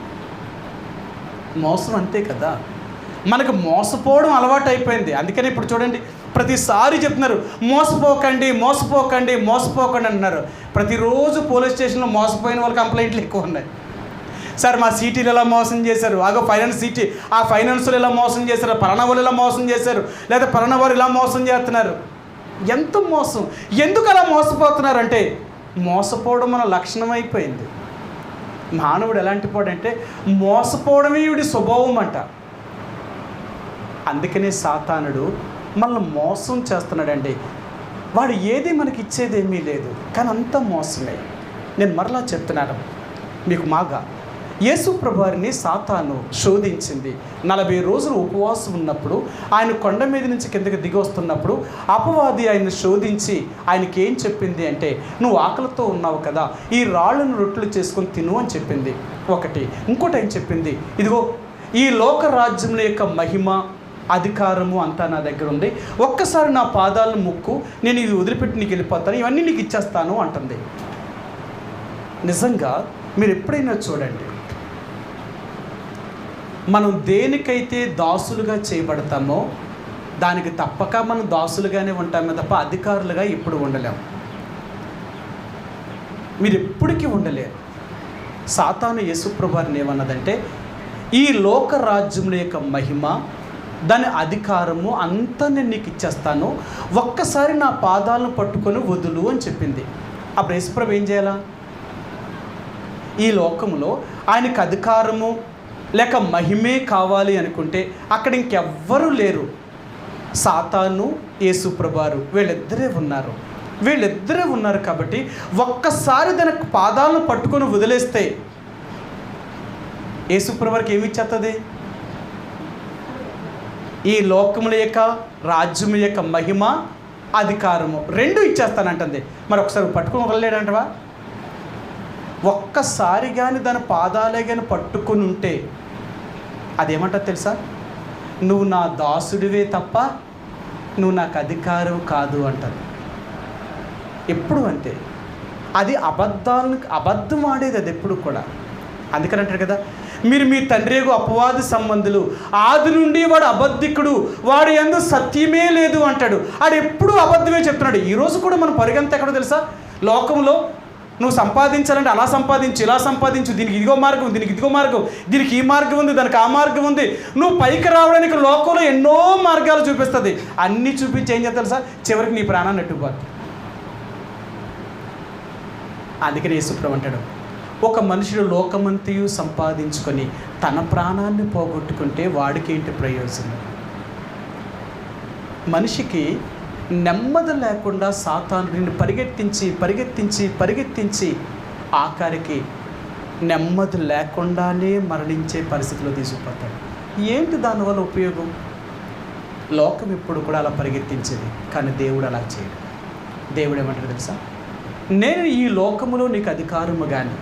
మోసం అంతే కదా. మనకు మోసపోవడం అలవాటు అయిపోయింది. అందుకని ఇప్పుడు చూడండి, ప్రతిసారి చెప్తున్నారు మోసపోకండి మోసపోకండి మోసపోకండి అంటున్నారు. ప్రతిరోజు పోలీస్ స్టేషన్లో మోసపోయిన వాళ్ళ కంప్లైంట్లు ఎక్కువ ఉన్నాయి. సార్ మా సీటీలు ఎలా మోసం చేశారు, ఆగో ఫైనాన్స్ సీటీ, ఆ ఫైనాన్స్లు ఎలా మోసం చేశారు, పలానా వాళ్ళు ఇలా మోసం చేశారు, లేదా పలానా వారు ఇలా మోసం చేస్తున్నారు. ఎంత మోసం! ఎందుకు అలా మోసపోతున్నారు అంటే మోసపోవడం మన లక్షణం అయిపోయింది. మానవుడు ఎలాంటి పోడంటే మోసపోవడమే వీడి స్వభావం అంట. అందుకనే సాతానుడు మనల్ని మోసం చేస్తున్నాడండి. వాడు ఏది మనకి ఇచ్చేది ఏమీ లేదు, కానీ అంత మోసమే. నేను మరలా చెప్తున్నాను మీకు మాగా, యేసు ప్రభువారిని సాతాను శోధించింది. 40 రోజులు ఉపవాసం ఉన్నప్పుడు ఆయన కొండ మీద నుంచి కిందకి దిగి వస్తున్నప్పుడు అపవాది ఆయన శోధించి ఆయనకి ఏం చెప్పింది అంటే, నువ్వు ఆకలితో ఉన్నావు కదా, ఈ రాళ్ళను రొట్టెలు చేసుకొని తిను అని చెప్పింది ఒకటి. ఇంకోటి ఏం చెప్పింది, ఇదిగో ఈ లోక రాజ్యముల యొక్క మహిమ అధికారము అంతా నా దగ్గర ఉంది, ఒక్కసారి నా పాదాలను ముక్కు, నేను ఇది వదిలిపెట్టి నీకు వెళ్ళిపోతాను, ఇవన్నీ నీకు ఇచ్చేస్తాను అంటుంది. నిజంగా మీరు ఎప్పుడైనా చూడండి, మనం దేనికైతే దాసులుగా చేయబడతామో దానికి తప్పక మనం దాసులుగానే ఉంటామే తప్ప అధికారులుగా ఎప్పుడు ఉండలేము. మీరు ఎప్పటికీ ఉండలేరు. సాతాను యేసుప్రభువారిని ఏమన్నదంటే, ఈ లోక రాజ్యముల యొక్క మహిమ, దాని అధికారము అంతా నేను నీకు ఇచ్చేస్తాను, ఒక్కసారి నా పాదాలను పట్టుకొని వదులు అని చెప్పింది. అప్పుడు యేసుప్రభు ఏం చేయాలా? ఈ లోకంలో ఆయనకు అధికారము లేక మహిమే కావాలి అనుకుంటే అక్కడ ఇంకెవ్వరూ లేరు. సాతాను, యేసుప్రభువారు వీళ్ళిద్దరే ఉన్నారు కాబట్టి ఒక్కసారి దానికి పాదాలను పట్టుకొని వదిలేస్తే యేసుప్రభువారికి ఏమి ఇచ్చేస్తుంది? ఈ లోకముల యొక్క రాజ్యము యొక్క మహిమ అధికారము రెండు ఇచ్చేస్తానంటుంది. మరి ఒకసారి పట్టుకొని వదలలేడంటవా? ఒక్కసారి కానీ దాని పాదాలే కానీ పట్టుకొని ఉంటే అదేమంటారు తెలుసా? నువ్వు నా దాసుడివే తప్ప నువ్వు నాకు అధికారం కాదు అంటారు. ఎప్పుడు అంతే. అది అబద్ధం ఆడేది అది ఎప్పుడు కూడా. అందుకని అంటారు కదా, మీరు మీ తండ్రికు అపవాది సంబంధులు, ఆది నుండి వాడు అబద్ధికుడు, వాడు యందు సత్యమే లేదు అంటాడు. ఆడు ఎప్పుడు అబద్ధమే చెప్తున్నాడు. ఈరోజు కూడా మన పరిగంత ఎక్కడో తెలుసా? లోకంలో నువ్వు సంపాదించాలంటే అలా సంపాదించు, ఇలా సంపాదించు, దీనికి ఇదిగో మార్గం, దీనికి ఇదిగో మార్గం, దీనికి ఈ మార్గం ఉంది, దానికి ఆ మార్గం ఉంది. నువ్వు పైకి రావడానికి లోకంలో ఎన్నో మార్గాలు చూపిస్తుంది. అన్నీ చూపించి ఏం చేస్తారు సార్? చివరికి నీ ప్రాణాన్ని ఎట్టుకుపోతుంది. అందుకని యేసుప్రభువు అంటాడు, ఒక మనుషుడు లోకమంతయు సంపాదించుకొని తన ప్రాణాన్ని పోగొట్టుకుంటే వాడికి ఏంటి ప్రయోజనం? మనిషికి నెమ్మది లేకుండా సాతాను నిన్ను పరిగెత్తించి ఆఖరికి నెమ్మది లేకుండానే మరణించే పరిస్థితిలో తీసుకుపోతాడు. ఏంటి దానివల్ల ఉపయోగం? లోకం ఇప్పుడు కూడా అలా పరిగెత్తించేది, కానీ దేవుడు అలా చేయడు. దేవుడు ఏమంటాడు తెలుసా? నేను ఈ లోకములో నీకు అధికారము కానీ,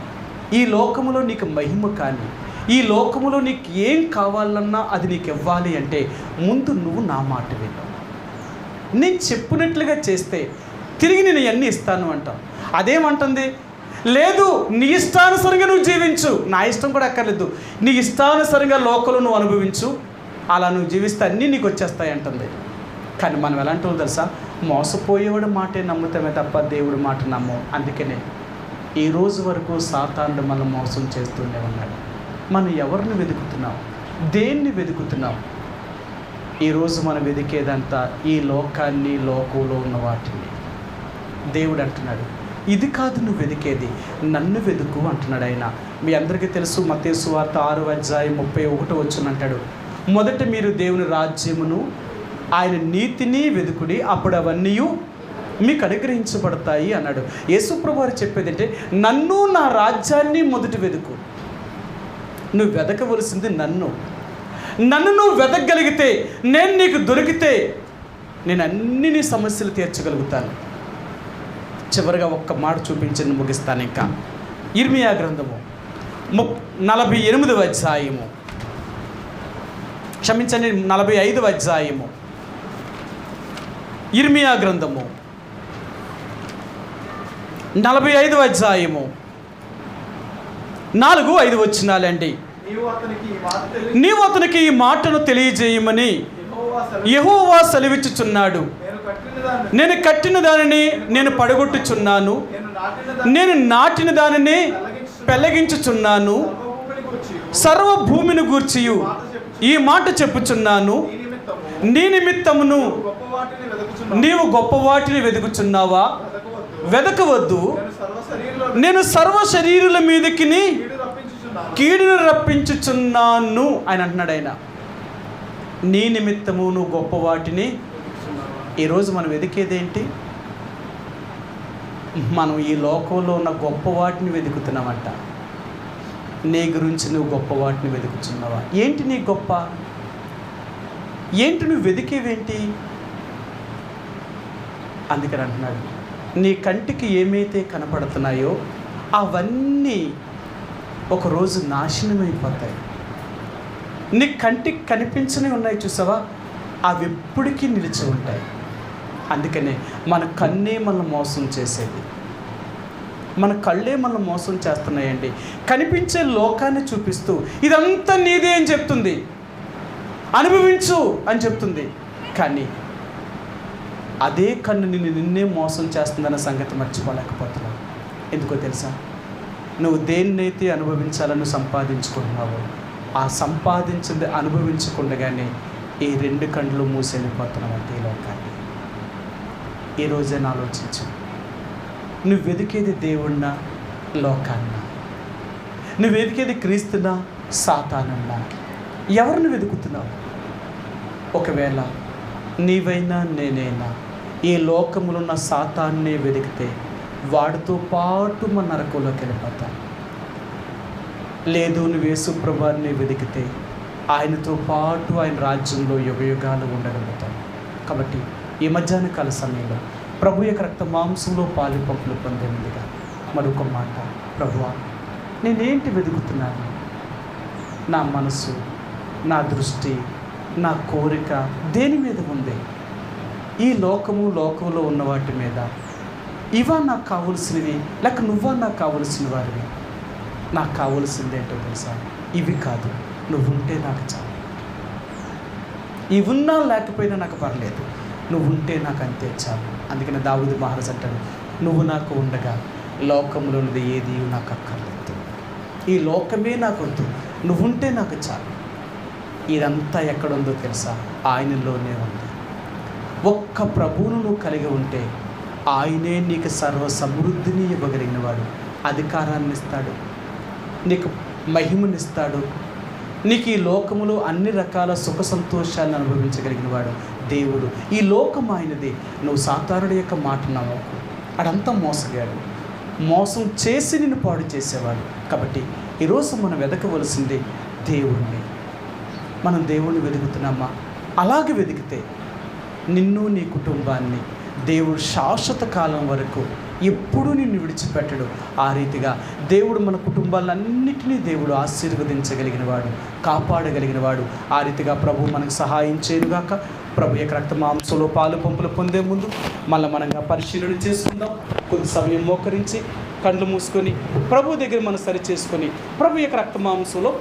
ఈ లోకములో నీకు మహిమ కానీ, ఈ లోకములో నీకు ఏం కావాలన్నా అది నీకు ఇవ్వాలి అంటే ముందు నువ్వు నా మాట విను, నేను చెప్పినట్లుగా చేస్తే తిరిగి నేను ఇవన్నీ ఇస్తాను అంటాను. అదేమంటుంది? లేదు, నీ ఇష్టానుసరంగా నువ్వు జీవించు, నా ఇష్టం కూడా అక్కర్లేదు, నీ ఇష్టానుసరంగా లోకంలో నువ్వు అనుభవించు, అలా నువ్వు జీవిస్తే అన్నీ నీకు వచ్చేస్తాయి అంటుంది. కానీ మనం ఎలాంటి వాళ్ళు తెలుసా? మోసపోయేవాడు మాటే నమ్ముతామే తప్ప దేవుడి మాట నమ్మం. అందుకనే ఈ రోజు వరకు సాతానుడు మనం మోసం చేస్తూనే ఉన్నాడు. మనం ఎవరిని వెతుకుతున్నాం? దేన్ని వెతుకుతున్నాం? ఈరోజు మనం వెతికేదంతా ఈ లోకాన్ని, లోకంలో ఉన్న వాటిని. దేవుడు అంటున్నాడు, ఇది కాదు నువ్వు వెతికేది, నన్ను వెతుకు అంటున్నాడు ఆయన. మీ అందరికీ తెలుసు, మత్తయి సువార్త 6:31 అంటాడు, మొదట మీరు దేవుని రాజ్యమును ఆయన నీతిని వెతుకుడి, అప్పుడు అవన్నీ మీకు అనుగ్రహించబడతాయి అన్నాడు. యేసుప్రభువు వారు చెప్పేది అంటే, నన్ను, నా రాజ్యాన్ని మొదట వెతుకు. నువ్వు వెతకవలసింది నన్ను నువ్వు వెతకగలిగితే, నేను నీకు దొరికితే నేను అన్ని నీ సమస్యలు తీర్చగలుగుతాను. చివరిగా ఒక్క మాట చూపించండి, ముగిస్తాను. ఇంకా ఇర్మియా గ్రంథము 48వ అధ్యాయము, క్షమించండి 45వ అధ్యాయము, ఇర్మియా గ్రంథము 45వ అధ్యాయము 4-5 వచనాలండి. నీవు అతనికి ఈ మాటను తెలియజేయమని యెహోవా సెలవిచ్చుచున్నాడు. నేను కట్టిన దానిని నేను పడగొట్టుచున్నాను, నేను నాటిన దానిని పెళ్ళగించుచున్నాను, సర్వ భూమిని గూర్చియు ఈ మాట చెప్పుచున్నాను. నీ నిమిత్తమును నీవు గొప్ప వాటిని వెతుకుచున్నావా? వెతకవద్దు, నేను సర్వ శరీరుల మీదకి కీడును రప్పించుచున్నాను అని అంటున్నాడు ఆయన. నీ నిమిత్తము నువ్వు గొప్ప వాటిని. ఈరోజు మనం వెతికేదేంటి? మనం ఈ లోకంలో ఉన్న గొప్ప వాటిని వెతుకుతున్నామంట. నీ గురించి నువ్వు గొప్ప వాటిని వెతుకుతున్నావా? ఏంటి నీ గొప్ప? ఏంటి నువ్వు వెతికేవేంటి? అందుకని అంటున్నాడు, నీ కంటికి ఏమైతే కనపడుతున్నాయో అవన్నీ ఒకరోజు నాశనమైపోతాయి. నీ కంటికి కనిపించని ఉన్నాయి చూసావా, అవి ఎప్పటికీ నిలిచి ఉంటాయి. అందుకనే మన కన్నే మనల్ని మోసం చేసేది, మన కళ్ళే మనల్ని మోసం చేస్తున్నాయండి. కనిపించే లోకాన్ని చూపిస్తూ ఇదంతా నీదే అని చెప్తుంది, అనుభవించు అని చెప్తుంది. కానీ అదే కన్ను నిన్నే మోసం చేస్తుందన్న సంగతి మర్చిపోలేకపోతున్నావు. ఎందుకో తెలుసా? నువ్వు దేన్నైతే అనుభవించాలని సంపాదించుకుంటున్నావో ఆ సంపాదించింది అనుభవించకుండగానే ఈ 2 కళ్ళు మూసెళ్ళిపోతున్నావు అంటే ఈ లోకాన్ని. ఈరోజే ఆలోచించు, నువ్వు వెతికేది దేవుణ్ణా లోకాన్నా? నువ్వు వెతికేది క్రీస్తునా సాతానున్నా? ఎవరిని వెతుకుతున్నావు? ఒకవేళ నీవైనా నేనైనా ఈ లోకములో ఉన్న సాతాన్నే వెతికితే వాడితో పాటు మన నరకంలోకి వెళ్ళిపోతాం. లేదు, నువ్వు యేసు ప్రభువుని వెతికితే ఆయనతో పాటు ఆయన రాజ్యంలో యుగయుగాలు ఉండగలుగుతాం. కాబట్టి ఈ మధ్యాహ్న కాల సమయంలో ప్రభు యొక్క రక్త మాంసంలో పాలు పంపులు పొందే ముందుగా మరొక మాట, ప్రభువా నేనేంటి వెతుకుతున్నాను? నా మనసు, నా దృష్టి, నా కోరిక దేని మీద ఉంది? ఈ లోకంలో ఉన్న వాటి మీద? ఇవా నాకు కావలసినవి, లేక నువ్వా నాకు కావలసిన వారివి? నాకు కావలసింది ఏంటో తెలుసా? ఇవి కాదు, నువ్వుంటే నాకు చాలు. ఇవి ఉన్నా లేకపోయినా నాకు పర్లేదు, నువ్వుంటే నాకు అంతే చాలు. అందుకని దావీదు మహారాజు అంటాడు, నువ్వు నాకు ఉండగా లోకంలో ఉన్నది ఏది నాకు అక్కర్లేదు, ఈ లోకమే నాకు వద్దు, నువ్వుంటే నాకు చాలు. ఇదంతా ఎక్కడుందో తెలుసా? ఆయనలోనే ఉంది. ఒక్క ప్రభువును నువ్వు కలిగి ఉంటే ఆయనే నీకు సర్వ సమృద్ధిని ఇవ్వగలిగిన వాడు. అధికారాన్ని ఇస్తాడు, నీకు మహిమనిస్తాడు, నీకు ఈ లోకములో అన్ని రకాల సుఖ సంతోషాలను అనుభవించగలిగిన వాడు దేవుడు. ఈ లోకం ఆయనది. నువ్వు సాతానుడి యొక్క మాట నమ్మకు, అడంతా మోసగాడు, మోసం చేసి నిన్ను పాడు చేసేవాడు. కాబట్టి ఈరోజు మనం వెతకవలసింది దేవుణ్ణి. మనం దేవుణ్ణి వెతుకుతున్నామా? అలాగే వెతికితే నిన్ను, నీ కుటుంబాన్ని దేవుడు శాశ్వత కాలం వరకు ఎప్పుడూ నిన్ను విడిచిపెట్టడు. ఆ రీతిగా దేవుడు మన కుటుంబాలన్నిటినీ దేవుడు ఆశీర్వదించగలిగిన వాడు, కాపాడగలిగిన వాడు. ఆ రీతిగా ప్రభు మనకు సహాయం చేయనుగాక. ప్రభు యొక్క రక్త మాంసంలో పాలు పంపులు పొందే ముందు మనంగా పరిశీలన చేసుకుందాం. కొద్ది సమయం మోకరించి కళ్ళు మూసుకొని ప్రభు దగ్గర మనం సరి చేసుకొని ప్రభు యొక్క రక్త మాంసంలో